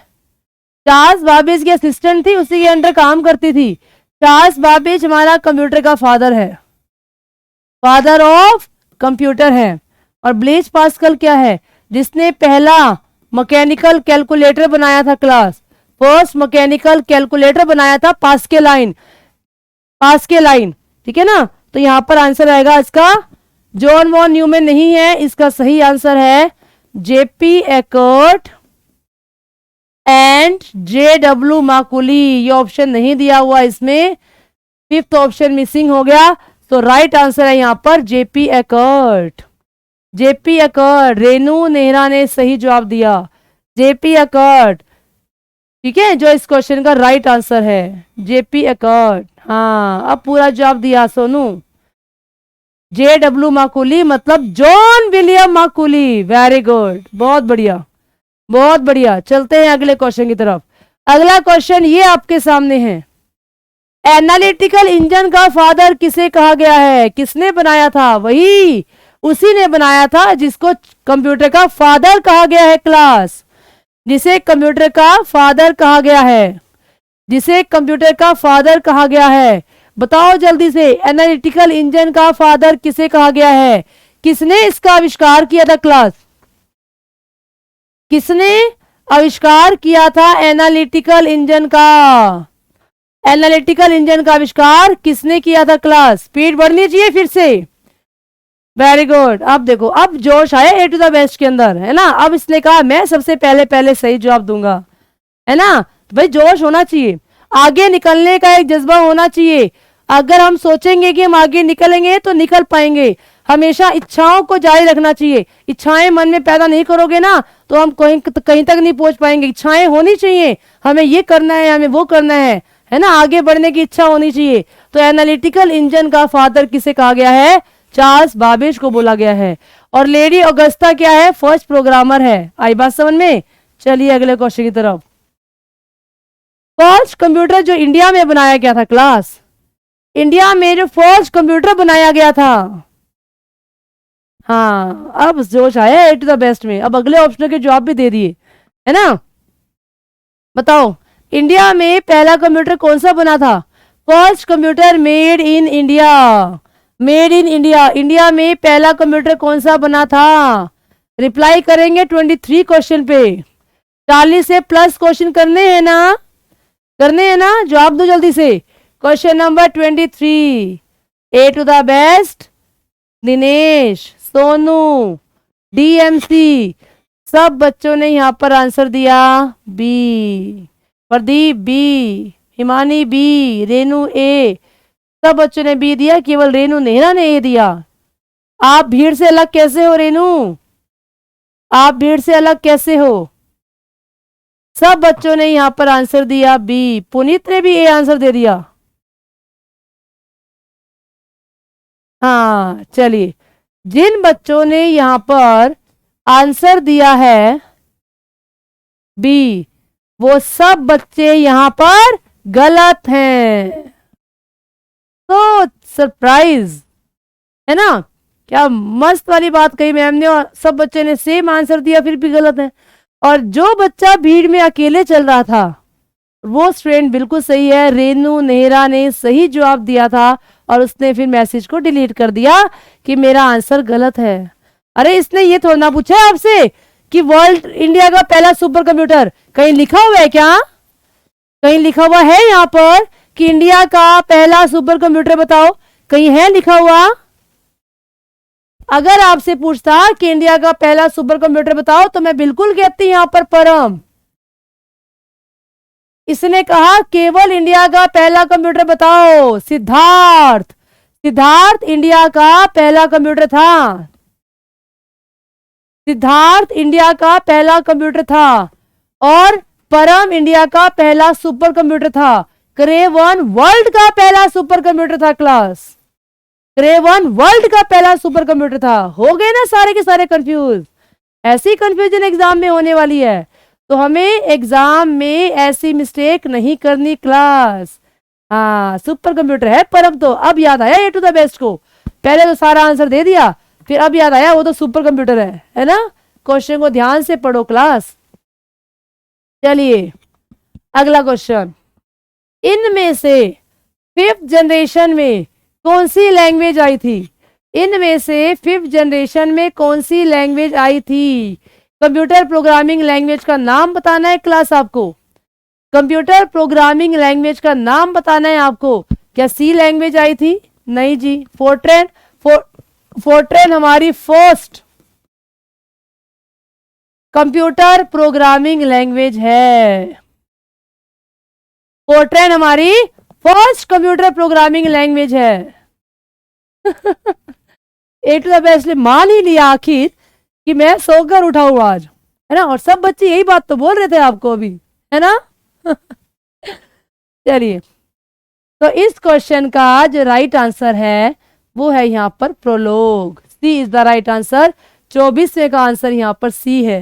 चार्ल्स बाबेज की असिस्टेंट थी, उसी के अंडर काम करती थी। चार्ल्स बाबेज हमारा कंप्यूटर का फादर है, फादर ऑफ कंप्यूटर है। और ब्लेस पास्कल क्या है? जिसने पहला मैकेनिकल कैलकुलेटर बनाया था क्लास, फर्स्ट मैकेनिकल कैलकुलेटर बनाया था, पास्कल लाइन, पास्कल लाइन, ठीक है ना। तो यहां पर आंसर आएगा इसका जॉन वॉन न्यूमैन नहीं है, इसका सही आंसर है जेपी एकर्ट एंड JW माकुली। ये ऑप्शन नहीं दिया हुआ इसमें, फिफ्थ ऑप्शन मिसिंग हो गया। तो राइट आंसर है यहां पर JP Eckert, JP Eckert. Renu Nehra ने सही जवाब दिया, जेपी एकर्ट, ठीक है, जो इस क्वेश्चन का राइट आंसर है जेपी एकर्ट। हाँ, अब पूरा जवाब दिया सोनू। JW माकुली मतलब जॉन विलियम माकुली। वेरी गुड, बहुत बढ़िया, बहुत बढ़िया। चलते हैं अगले क्वेश्चन की तरफ। अगला क्वेश्चन ये आपके सामने है। एनालिटिकल इंजन का फादर किसे कहा गया है? किसने बनाया था? वही उसी ने बनाया था जिसको कंप्यूटर का फादर कहा गया है क्लास, जिसे कंप्यूटर का फादर कहा गया है, जिसे कंप्यूटर का फादर कहा गया है। बताओ जल्दी से, एनालिटिकल इंजन का फादर किसे कहा गया है? किसने इसका आविष्कार किया था क्लास? किसने आविष्कार किया था एनालिटिकल इंजन का? एनालिटिकल इंजन का आविष्कार किसने किया था क्लास? स्पीड बढ़नी चाहिए फिर से। Very good. अब देखो, अब जोश आया ए टू द बेस्ट के अंदर, है ना। अब इसने कहा मैं सबसे पहले सही जवाब दूंगा, है ना। तो भाई जोश होना चाहिए, आगे निकलने का एक जज्बा होना चाहिए। अगर हम सोचेंगे कि हम आगे निकलेंगे तो निकल पाएंगे। हमेशा इच्छाओं को जारी रखना चाहिए। इच्छाएं मन में पैदा नहीं करोगे ना तो हम कहीं तक नहीं पहुंच पाएंगे। इच्छाएं होनी चाहिए, हमें ये करना है, हमें वो करना है ना। आगे बढ़ने की इच्छा होनी चाहिए। तो एनालिटिकल इंजन का फादर किसे कहा गया है? चार्ल्स बाबेज को बोला गया है। और लेडी ऑगस्टा क्या है? फर्स्ट प्रोग्रामर है। आई बात समझ में? चलिए अगले क्वेश्चन की तरफ। फर्स्ट कंप्यूटर जो इंडिया में बनाया गया था क्लास, इंडिया में जो फर्स्ट कंप्यूटर बनाया गया था, हाँ अब जोश आया ए टू द बेस्ट में। अब अगले ऑप्शन के जवाब भी दे दिए, है ना। बताओ इंडिया में पहला कंप्यूटर कौन सा बना था? First computer made in India, made in India. India में पहला कंप्यूटर कौन सा बना था? रिप्लाई करेंगे 23 क्वेश्चन पे। 40 से प्लस क्वेश्चन करने हैं ना, करने हैं ना। जवाब दो जल्दी से। Question number 23, A to the best, Dinesh, Sonu, DMC, सब बच्चों ने यहां पर आंसर दिया B. Pradeep B, Himani B, Renu A, सब बच्चों ने बी दिया, केवल रेनू नेहरा ने ए दिया। आप भीड़ से अलग कैसे हो रेनू? आप भीड़ से अलग कैसे हो? सब बच्चों ने यहां पर आंसर दिया बी। पुनीत ने भी ए आंसर दे दिया। हाँ चलिए, जिन बच्चों ने यहां पर आंसर दिया है बी, वो सब बच्चे यहां पर गलत हैं। तो सरप्राइज है ना, क्या मस्त वाली बात कही मैम ने, और सब बच्चे ने सेम आंसर दिया फिर भी गलत है। और जो बच्चा भीड़ में अकेले चल रहा था वो स्टूडेंट बिल्कुल सही है, रेनू नेहरा ने सही जवाब दिया था और उसने फिर मैसेज को डिलीट कर दिया कि मेरा आंसर गलत है। अरे इसने ये थोड़ा ना पूछा है आपसे कि वर्ल्ड इंडिया का पहला सुपर कंप्यूटर कहीं लिखा हुआ है क्या? कहीं लिखा हुआ है यहाँ पर कि इंडिया का पहला सुपर कंप्यूटर बताओ, कहीं है लिखा हुआ? अगर आपसे पूछता कि इंडिया का पहला सुपर कंप्यूटर बताओ तो मैं बिल्कुल कहती यहां पर परम। इसने कहा केवल इंडिया का पहला कंप्यूटर बताओ। सिद्धार्थ, सिद्धार्थ इंडिया का पहला कंप्यूटर था। सिद्धार्थ इंडिया का पहला कंप्यूटर था और परम इंडिया का पहला सुपर कंप्यूटर था। क्रेवन वर्ल्ड का पहला सुपर कंप्यूटर था क्लास। क्रेवन वर्ल्ड का पहला सुपर कंप्यूटर था। हो गए ना सारे के सारे कंफ्यूज? ऐसी कंफ्यूजन एग्जाम में होने वाली है, तो हमें एग्जाम में ऐसी मिस्टेक नहीं करनी क्लास। हाँ सुपर कंप्यूटर है परम, तो अब याद आया ए टू द बेस्ट को। पहले तो सारा आंसर दे दिया, फिर अब याद आया वो तो सुपर कंप्यूटर है ना। क्वेश्चन को ध्यान से पढ़ो क्लास। चलिए अगला क्वेश्चन, इनमें से 5th जनरेशन में कौन सी लैंग्वेज आई थी? इनमें से 5th जनरेशन में कौन सी लैंग्वेज आई थी? कंप्यूटर प्रोग्रामिंग लैंग्वेज का नाम बताना है क्लास आपको। कंप्यूटर प्रोग्रामिंग लैंग्वेज का नाम बताना है आपको। क्या सी लैंग्वेज आई थी? नहीं जी, फोर्ट्रेन। फोर्ट्रेन हमारी फर्स्ट कंप्यूटर प्रोग्रामिंग लैंग्वेज है। फोर्ट्रेन हमारी फर्स्ट कंप्यूटर प्रोग्रामिंग लैंग्वेज है। ए टू द बेस्ट ने मान ही लिया आखिर कि मैं सोकर उठा हूं आज, है ना। और सब बच्चे यही बात तो बोल रहे थे आपको अभी, है ना। चलिए, तो इस क्वेश्चन का जो राइट आंसर है वो है यहाँ पर Prolog. C is the right answer. 24वें का आंसर यहाँ पर सी है।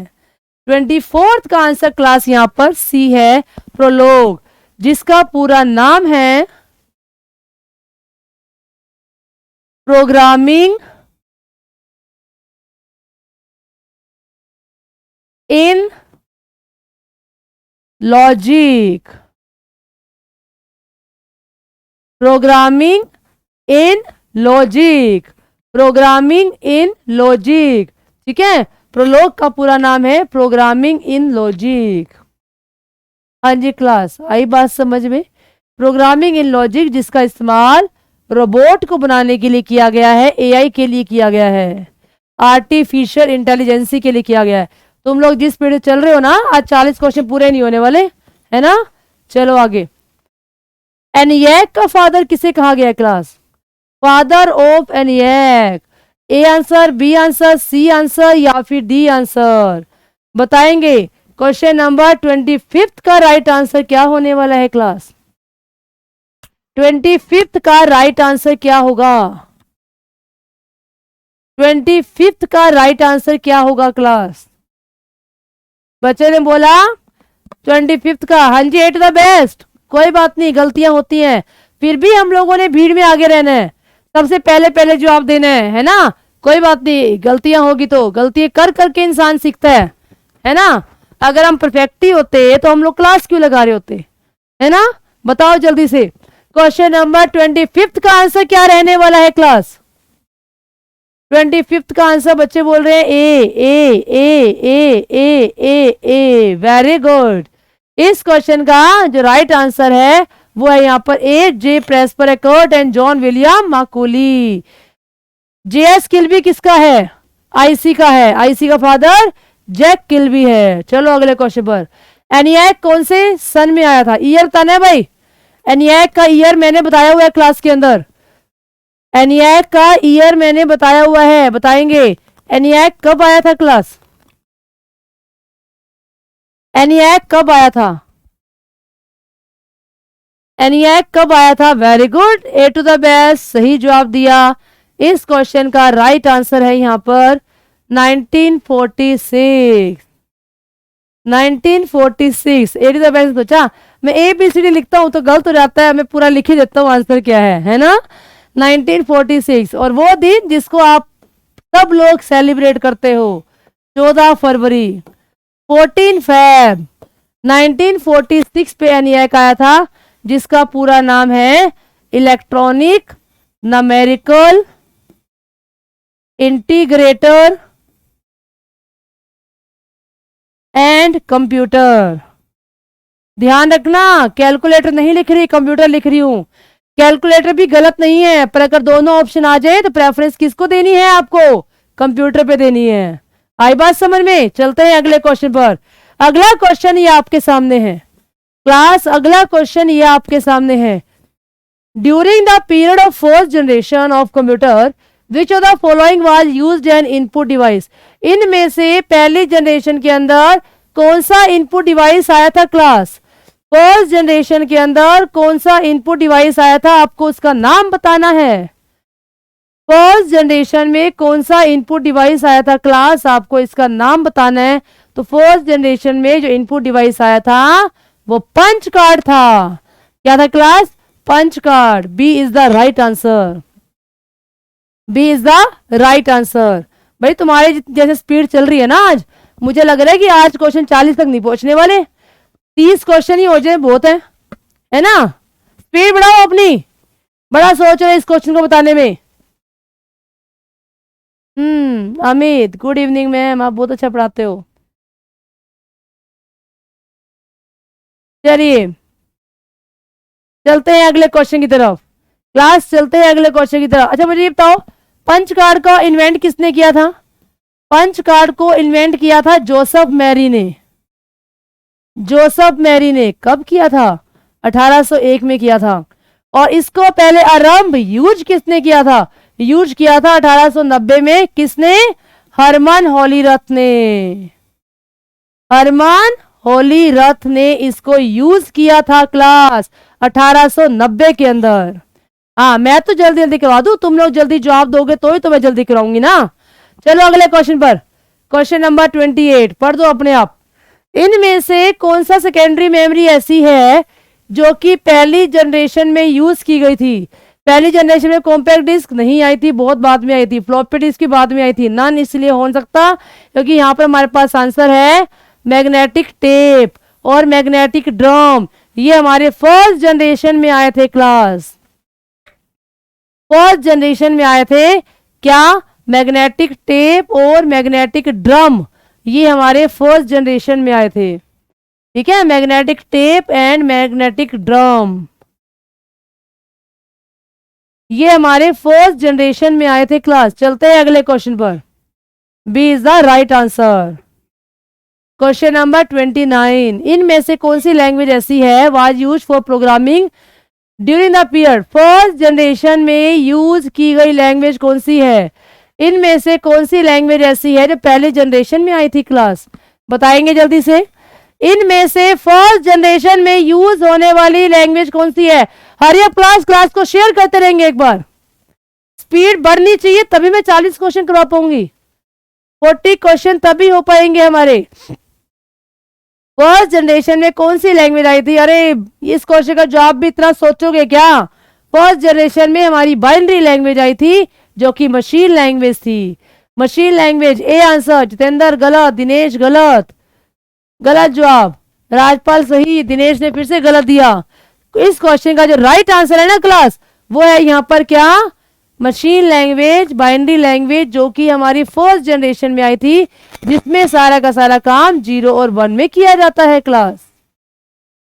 24th का आंसर क्लास यहाँ पर सी है, प्रोलोग, जिसका पूरा नाम है programming in logic. Programming in logic, programming in logic, ठीक है। प्रोलोग का पूरा नाम है प्रोग्रामिंग इन लॉजिक। हाँ जी क्लास, आई बात समझ में? प्रोग्रामिंग इन लॉजिक जिसका इस्तेमाल रोबोट को बनाने के लिए किया गया है, एआई के लिए किया गया है, आर्टिफिशियल इंटेलिजेंसी के लिए किया गया है। तुम लोग जिस पीरियड चल रहे हो ना, आज 40 क्वेश्चन पूरे नहीं होने वाले, है ना। चलो आगे। एनिएक का फादर किसे कहा गया class? Father of ENIAC. A answer, B answer, C answer या फिर डी आंसर बताएंगे। क्वेश्चन नंबर 25 का राइट आंसर क्या होने वाला है क्लास? 25 का राइट आंसर क्या होगा? 25 का राइट आंसर क्या होगा क्लास? बच्चे ने बोला 25 का। हाँ जी, 8 द बेस्ट। कोई बात नहीं, गलतियां होती हैं, फिर भी हम लोगों ने भीड़ में आगे रहना है, सबसे पहले पहले जवाब देना है ना। कोई बात नहीं, गलतियां होगी तो गलती कर करके इंसान सीखता है ना। अगर हम परफेक्ट ही होते तो हम लोग क्लास क्यों लगा रहे होते, है ना। बताओ जल्दी से, क्वेश्चन नंबर 25 का आंसर क्या रहने वाला है क्लास? 25 का आंसर बच्चे बोल रहे हैं A A A A A A A. Very good. इस क्वेश्चन का जो राइट आंसर है वो है यहाँ पर A, J Presper Eckert and John William Mauchly. J S Kilby किसका है? आईसी का है। आईसी का फादर जैक किल्बी है। चलो अगले क्वेश्चन पर। एनिएक कौन से सन में आया था? ईयर बताना है भाई। एनिएक का ईयर मैंने बताया हुआ है क्लास के अंदर। एनिएक का ईयर मैंने बताया हुआ है, बताएंगे। एनिएक कब आया था क्लास? एनियाक कब आया था? एनियाक कब आया था? Very good, A to the best, सही जवाब दिया। इस क्वेश्चन का राइट आंसर है यहाँ पर 1946। 1946 ए टू द बेस्ट। सोचा मैं ABCD लिखता हूं तो गलत हो जाता है, मैं पूरा लिख ही देता हूँ आंसर क्या है ना। 1946, और वो दिन जिसको आप सब लोग सेलिब्रेट करते हो 14 फरवरी, 14 Feb 1946 पे एनियाक आया था, जिसका पूरा नाम है electronic numerical integrator and computer. ध्यान रखना, कैलकुलेटर नहीं लिख रही, कंप्यूटर लिख रही हूं। कैलकुलेटर भी गलत नहीं है, पर अगर दोनों ऑप्शन आ जाए तो प्रेफरेंस किसको देनी है? आपको कंप्यूटर पे देनी है। आई बात समझ में? चलते हैं अगले क्वेश्चन पर। अगला क्वेश्चन ये आपके सामने है क्लास, अगला क्वेश्चन ये आपके सामने है। During the period of fourth generation of computer which of the following was used N input device. इनमें से पहली जनरेशन के अंदर कौन सा इनपुट डिवाइस आया था क्लास? फर्स्ट जनरेशन के अंदर कौन सा इनपुट डिवाइस आया था, आपको उसका नाम बताना है। फर्स्ट जनरेशन में कौन सा इनपुट डिवाइस आया था क्लास, आपको इसका नाम बताना है। तो फर्स्ट जनरेशन में जो इनपुट डिवाइस आया था वो पंच कार्ड था। क्या था class? Punch card. B is the right answer. B is the right answer. भाई तुम्हारे जैसे स्पीड चल रही है ना आज, मुझे लग रहा है कि आज क्वेश्चन 40 तक नहीं पहुंचने वाले, 30 क्वेश्चन ही हो जाए बहुत है ना। स्पीड बढ़ाओ अपनी, बड़ा सोच रहे इस क्वेश्चन को बताने में। अमित गुड इवनिंग मैम, आप बहुत अच्छा पढ़ाते हो। चलिए चलते हैं अगले क्वेश्चन की तरफ क्लास, चलते हैं अगले क्वेश्चन की तरफ। अच्छा मुझे ये बताओ, पंच कार्ड का इन्वेंट किसने किया था? पंच कार्ड को इन्वेंट किया था जोसेफ मैरी ने। जोसेफ मैरी ने कब किया था? 1801 में किया था। और इसको पहले आरंभ यूज किसने किया था? यूज किया था 1890 में। किसने? हरमन होलीरथ ने। हरमन होलीरथ ने इसको यूज किया था क्लास 1890 के अंदर। हाँ मैं तो जल्दी जल्दी करवा दूं, तुम लोग जल्दी जवाब दोगे तो ही तो मैं जल्दी कराऊंगी ना। चलो अगले क्वेश्चन पर, क्वेश्चन नंबर 28 पढ़ दो अपने आप। इनमें से कौन सा सेकेंडरी मेमोरी ऐसी है जो कि पहली जनरेशन में यूज की गई थी? पहली जनरेशन में कॉम्पैक्ट डिस्क नहीं आई थी, बहुत बाद में आई थी। फ्लॉपी डिस्क की बाद में आई थी। नन इसलिए हो सकता क्योंकि यहाँ पर हमारे पास आंसर है मैग्नेटिक टेप और मैग्नेटिक ड्रम। ये हमारे फर्स्ट जनरेशन में आए थे क्लास। फर्स्ट जनरेशन में आए थे क्या? मैग्नेटिक टेप और मैग्नेटिक ड्रम, ये हमारे फर्स्ट जनरेशन में आए थे। ठीक है, magnetic tape and magnetic drum ये हमारे फर्स्ट जनरेशन में आए थे क्लास। चलते हैं अगले क्वेश्चन पर। B is the right answer. Question number 29, इनमें से कौन सी लैंग्वेज ऐसी है was used for programming during the period? First generation में यूज की गई लैंग्वेज कौन सी है? इनमें से कौन सी लैंग्वेज ऐसी है जो पहले जनरेशन में आई थी क्लास? बताएंगे जल्दी से। इनमें से फर्स्ट जनरेशन में यूज होने वाली लैंग्वेज कौन सी है? हरी अप क्लास, क्लास को शेयर करते रहेंगे एक बार। स्पीड बढ़नी चाहिए तभी मैं 40 क्वेश्चन करवा पाऊंगी, 40 क्वेश्चन तभी हो पाएंगे हमारे। फर्स्ट जनरेशन में कौन सी लैंग्वेज आई थी? अरे इस क्वेश्चन का जवाब भी इतना सोचोगे क्या? फर्स्ट जनरेशन में हमारी बाइनरी लैंग्वेज आई थी जो कि मशीन लैंग्वेज थी। Machine language. A answer. Jitendra गलत, दिनेश गलत, गलत जवाब। राजपाल सही, दिनेश ने फिर से गलत दिया। इस क्वेश्चन का जो राइट आंसर है ना क्लास, वो है यहाँ पर क्या? मशीन लैंग्वेज, बाइनरी लैंग्वेज, जो कि हमारी फर्स्ट जनरेशन में आई थी, जिसमें सारा का सारा काम 0 और 1 में किया जाता है क्लास।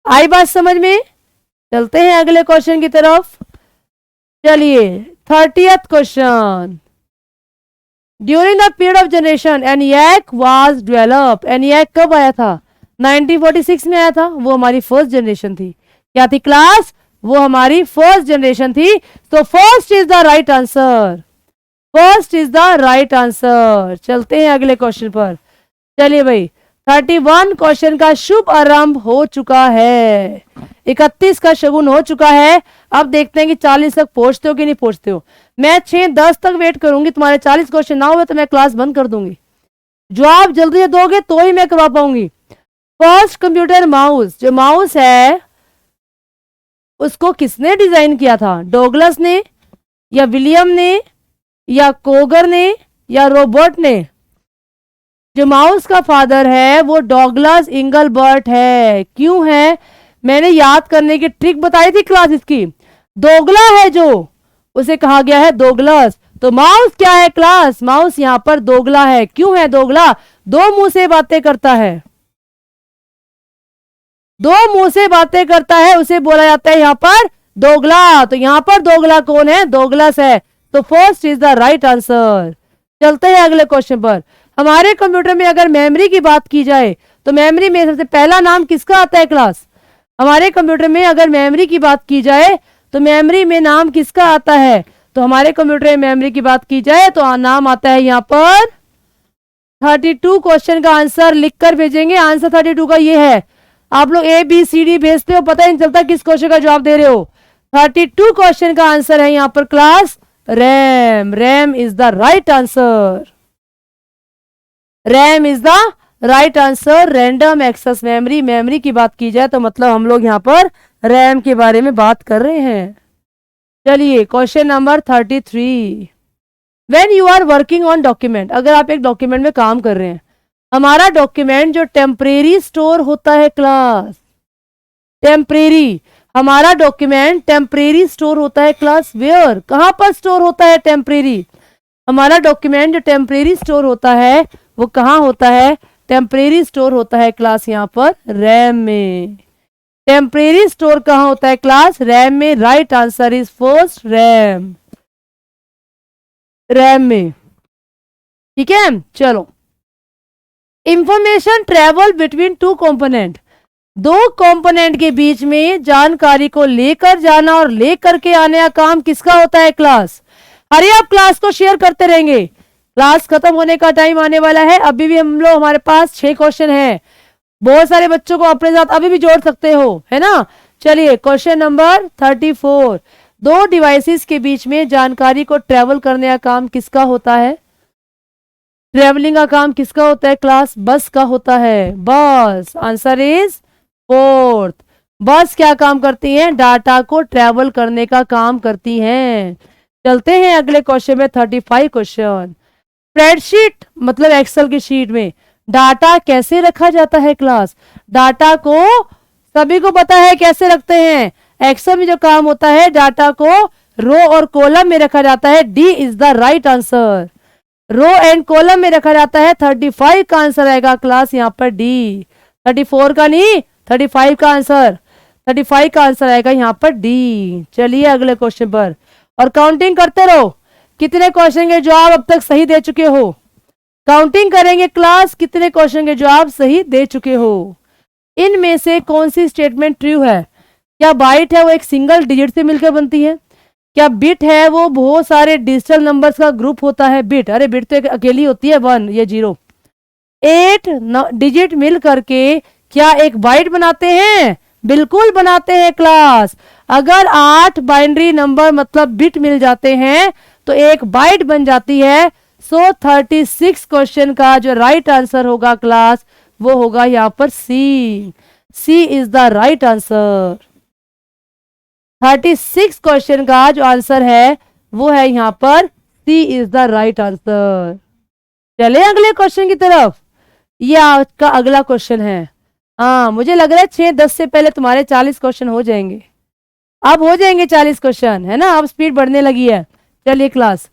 आई बात समझ में? चलते हैं अगले क्वेश्चन की तरफ। चलिए 30th question. During the period of generation ENIAC was develop. ENIAC कब आया था? 1946 में आया था। वो हमारी फर्स्ट जनरेशन थी। क्या थी क्लास? वो हमारी फर्स्ट जनरेशन थी। तो first is the right answer. First is the right answer. चलते हैं अगले क्वेश्चन पर। चलिए भाई 31 क्वेश्चन का शुभ आरंभ हो चुका है, 31 का शगुन हो चुका है। अब देखते हैं कि 40 तक पहुंचते हो कि नहीं पहुंचते हो। मैं 6-10 तक वेट करूंगी, तुम्हारे 40 क्वेश्चन ना हुए तो मैं क्लास बंद कर दूंगी। जवाब जल्दी से दोगे तो ही मैं करवा पाऊंगी। फर्स्ट कंप्यूटर माउस, जो माउस है उसको किसने डिजाइन किया था? डॉगलस ने, या विलियम ने, या कोगर ने, या रॉबर्ट ने? जो माउस का फादर है वो डॉगलस इंगलबर्ट है। क्यों है? मैंने याद करने की ट्रिक बताई थी क्लास इसकी। दोगला है जो, उसे कहा गया है दोगलस। तो माउस क्या है क्लास? माउस यहां पर दोगला है। क्यों है दोगला? दो मुंह से बातें करता है, दो मुंह से बातें करता है, उसे बोला जाता है यहां पर दोगला। तो यहां पर दोगला कौन है? दोगलस है। तो first is the right answer. चलते हैं अगले क्वेश्चन पर। हमारे कंप्यूटर में अगर मेमोरी की बात की जाए तो मेमोरी में सबसे पहला नाम किसका आता है क्लास? हमारे कंप्यूटर में अगर मेमोरी की बात की जाए तो मेमोरी में नाम किसका आता है? तो हमारे कंप्यूटर में मेमोरी की बात की जाए तो नाम आता है यहां पर 32। क्वेश्चन का आंसर लिखकर भेजेंगे। आंसर 32 का ये है। आप लोग ABCD भेजते हो, पता ही नहीं चलता किस क्वेश्चन का जवाब दे रहे हो। 32 क्वेश्चन का आंसर है यहां पर class RAM. RAM is the right answer. RAM is the right answer. Random access memory, memory की बात की जाए तो मतलब हम लोग यहां पर रैम के बारे में बात कर रहे हैं। चलिए question number 33। When you are working on document, अगर आप एक डॉक्यूमेंट में काम कर रहे हैं, हमारा डॉक्यूमेंट जो टेम्परेरी स्टोर होता है क्लास, टेम्परेरी, हमारा डॉक्यूमेंट टेम्परेरी स्टोर होता है क्लास। वेयर, कहां पर स्टोर होता है टेम्परेरी? हमारा डॉक्यूमेंट जो टेम्परेरी स्टोर होता है वो कहां होता है? टेम्परेरी स्टोर होता है क्लास यहां पर रैम में। टेम्परेरी स्टोर कहां होता है क्लास? रैम में। Right answer is first, RAM. RAM में। ठीक है, चलो। Information travel between two component, दो कंपोनेंट के बीच में जानकारी को लेकर जाना और लेकर के आने का काम किसका होता है क्लास? अरे आप क्लास को शेयर करते रहेंगे, क्लास खत्म होने का टाइम आने वाला है। अभी भी हम लोग, हमारे पास 6 क्वेश्चन हैं। बहुत सारे बच्चों को अपने साथ अभी भी जोड़ सकते हो, है ना। चलिए क्वेश्चन नंबर 34। दो डिवाइसेस के बीच में जानकारी को ट्रेवल करने का काम किसका होता है? ट्रेवलिंग का काम किसका होता है क्लास? बस का होता है। बस, आंसर इज फोर्थ। बस क्या काम करती हैं? डाटा को ट्रेवल करने का काम करती हैं। चलते हैं अगले क्वेश्चन में। 35 क्वेश्चन। स्प्रेडशीट मतलब एक्सेल की शीट में डाटा कैसे रखा जाता है क्लास? डाटा को सभी को पता है कैसे रखते हैं। एक्सेल में जो काम होता है, डाटा को रो और कॉलम में रखा जाता है। D is the right answer. Row and column में रखा जाता है। 35 का आंसर आएगा क्लास यहां पर डी। 34 का नहीं, 35 का आंसर, 35 का आंसर आएगा यहां पर डी। चलिए अगले क्वेश्चन पर और काउंटिंग करते रहो। कितने क्वेश्चन के जवाब अब तक सही दे चुके हो? काउंटिंग करेंगे क्लास, कितने क्वेश्चन के जवाब सही दे चुके हो। इनमें से कौन सी स्टेटमेंट ट्रू है? क्या बाइट है वो एक सिंगल डिजिट से मिलकर बनती है? क्या बिट है वो बहुत सारे डिजिटल नंबर्स का ग्रुप होता है? बिट, अरे बिट तो एक अकेली होती है, 1 या 0। 8 डिजिट मिल करके क्या एक बाइट बनाते हैं? बिल्कुल बनाते हैं क्लास। अगर 8 बाइनरी नंबर मतलब बिट मिल जाते हैं तो एक बाइट बन जाती है। सो 36 क्वेश्चन का जो राइट आंसर होगा क्लास वो होगा यहाँ पर C. C is the right answer. 36 question का जो आंसर है वो है यहाँ पर C is the right answer. चले अगले क्वेश्चन की तरफ। ये आपका अगला क्वेश्चन है। हाँ, मुझे लग रहा है 6-10 से पहले तुम्हारे 40 क्वेश्चन हो जाएंगे। अब हो जाएंगे 40 क्वेश्चन, है ना। अब स्पीड बढ़ने लगी है। चलिए class.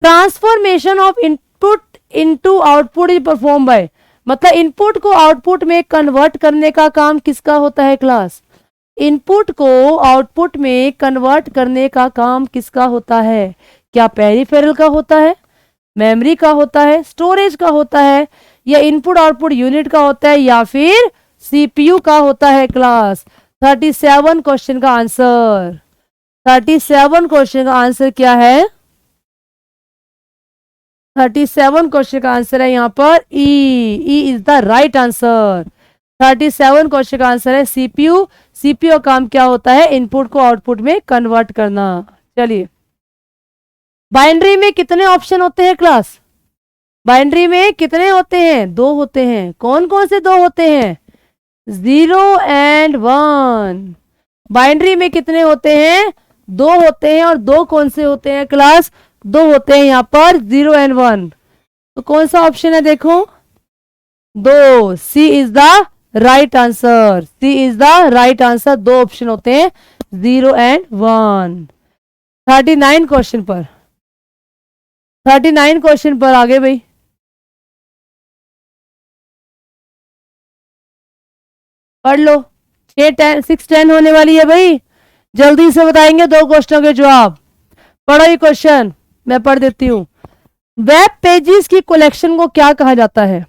Transformation of input into output is perform by, मतलब इनपुट को आउटपुट में कन्वर्ट करने का काम किसका होता है क्लास? इनपुट को आउटपुट में कन्वर्ट करने का काम किसका होता है? क्या पेरिफेरल का होता है, मेमोरी का होता है, स्टोरेज का होता है, या इनपुट आउटपुट यूनिट का होता है, या फिर सीपीयू का होता है क्लास? 37 क्वेश्चन का आंसर, 37 क्वेश्चन का आंसर क्या है? 37 क्वेश्चन का आंसर है यहाँ पर E. E is the right answer. 37 question का आंसर है सीपीयू। सीपीयू का काम क्या होता है? इनपुट को आउटपुट में कन्वर्ट करना। चलिए, बाइनरी में कितने ऑप्शन होते हैं क्लास? बाइनरी में कितने होते हैं? 2 होते हैं। कौन कौन से 2 होते हैं? 0 एंड 1। बाइनरी में कितने होते हैं? 2 होते हैं। और 2 कौन से होते हैं क्लास? 2 होते हैं यहाँ पर 0 एंड 1। तो कौन सा ऑप्शन है? देखो 2। C is the right answer. C is the right answer. 2 option होते हैं 0 एंड 1। 39 क्वेश्चन पर, 39 क्वेश्चन पर आगे भाई। पढ़ लो। 6-10 होने वाली है भाई। जल्दी से बताएंगे 2 क्वेश्चनों के जवाब। पढ़ो ये क्वेश्चन, मैं पढ़ देती हूँ। वेब पेजेस की कलेक्शन को क्या कहा जाता है?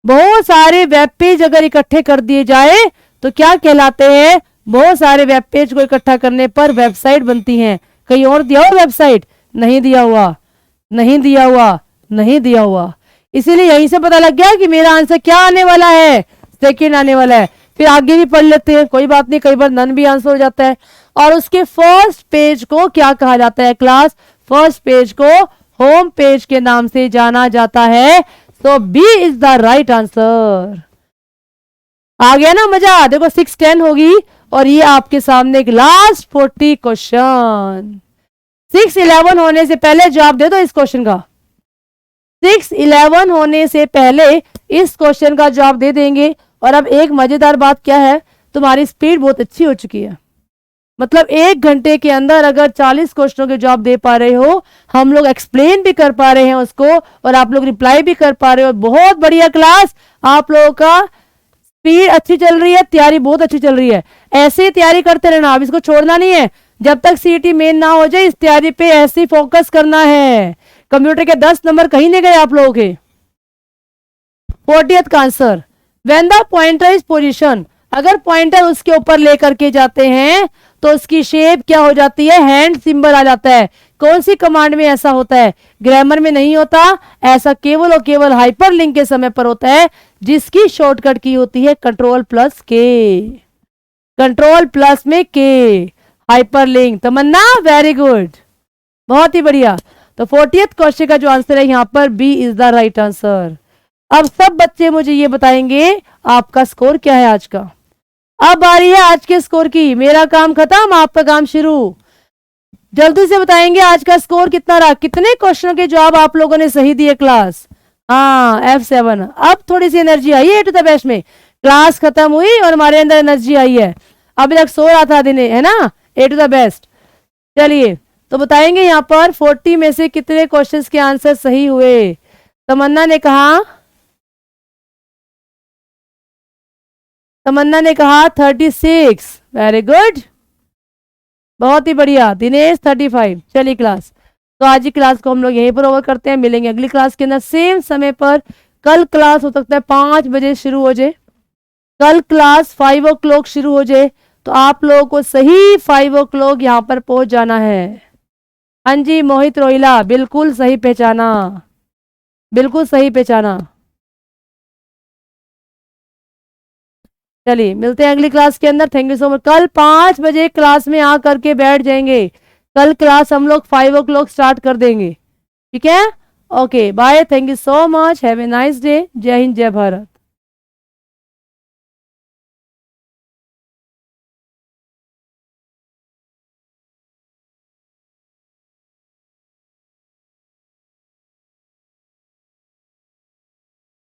बहुत सारे वेब पेज अगर इकट्ठे कर दिए जाए तो क्या कहलाते हैं? बहुत सारे वेब पेज को इकट्ठा करने पर वेबसाइट बनती हैं। कहीं और दिया हुआ वेबसाइट? नहीं दिया हुआ, नहीं दिया हुआ, नहीं दिया हुआ। इसीलिए यहीं से पता लग गया कि मेरा आंसर क्या आने वाला है? सेकंड आने वाला है। फिर आगे भी पढ़ लेते हैं, कोई बात नहीं, कई बार नन भी आंसर हो जाता है। और उसके फर्स्ट पेज को क्या कहा जाता है क्लास? फर्स्ट पेज को होम पेज के नाम से जाना जाता है। तो B is the right answer. आ गया ना मजा? देखो 6-10 होगी और ये आपके सामने एक लास्ट 40 क्वेश्चन। 6-11 होने से पहले जवाब दे दो इस क्वेश्चन का। 6-11 होने से पहले इस क्वेश्चन का जवाब दे देंगे। और अब एक मजेदार बात क्या है, तुम्हारी स्पीड बहुत अच्छी हो चुकी है। मतलब 1 घंटे के अंदर अगर 40 क्वेश्चनों के जवाब दे पा रहे हो, हम लोग एक्सप्लेन भी कर पा रहे हैं उसको, और आप लोग रिप्लाई भी कर पा रहे हो। बहुत बढ़िया क्लास। आप लोगों का स्पीड अच्छी चल रही है, तैयारी बहुत अच्छी चल रही है। ऐसे ही तैयारी करते रहना, अब इसको छोड़ना नहीं है। जब तक सीईटी मेन ना हो जाए, इस तैयारी पे ऐसे ही फोकस करना है। कंप्यूटर के 10 नंबर कहीं नहीं गए आप लोगों के। 40th का answer, when the pointer is position. अगर पॉइंटर उसके ऊपर लेकर के जाते हैं तो उसकी शेप क्या हो जाती है? हैंड सिंबल आ जाता है। कौन सी कमांड में ऐसा होता है? ग्रामर में नहीं होता। ऐसा केवल और केवल हाइपरलिंक के समय पर होता है, जिसकी शॉर्टकट की होती है Ctrl+K। Ctrl+ में के, हाइपरलिंक। तमन्ना वेरी गुड, बहुत ही बढ़िया। तो 40th क्वेश्चन का जो आंसर है यहाँ पर B is the right answer. अब सब बच्चे मुझे ये बताएंगे आपका स्कोर क्या है आज का। अब बारी है आज के स्कोर की। मेरा काम खत्म, आपका काम शुरू। जल्दी से बताएंगे आज का स्कोर कितना रहा। कितने क्वेश्चनों के जवाब आप लोगों ने सही दिए क्लास? हाँ, F7। अब थोड़ी सी एनर्जी आई है टू द बेस्ट में। क्लास खत्म हुई और हमारे अंदर एनर्जी आई है। अभी तक सो रहा था दिन, है ना? ए टू द बेस्ट। चलिए, तो बताएंगे यहाँ पर 40 में से कितने क्वेश्चंस के आंसर सही हुए। तमन्ना ने कहा, तमन्ना ने कहा 36। वेरी गुड, बहुत ही बढ़िया। दिनेश 35। चलिए क्लास, तो आज की क्लास को हम लोग यहीं पर ओवर करते हैं। मिलेंगे अगली क्लास के अंदर सेम समय पर। कल क्लास हो सकता है 5 बजे शुरू हो जाए। कल क्लास 5 o'clock शुरू हो जाए, तो आप लोगों को सही 5 o'clock यहाँ पर पहुंच जाना है। हाँ जी, मोहित रोहिला, बिल्कुल सही पहचाना, बिल्कुल सही पहचाना। चलिए, मिलते हैं अगली क्लास के अंदर। Thank you so much. कल 5 बजे क्लास में आ करके बैठ जाएंगे। कल क्लास हम लोग 5 o'clock स्टार्ट कर देंगे, ठीक है? Okay, bye. Thank you so much. Have a nice day. जय हिंद, जय भारत।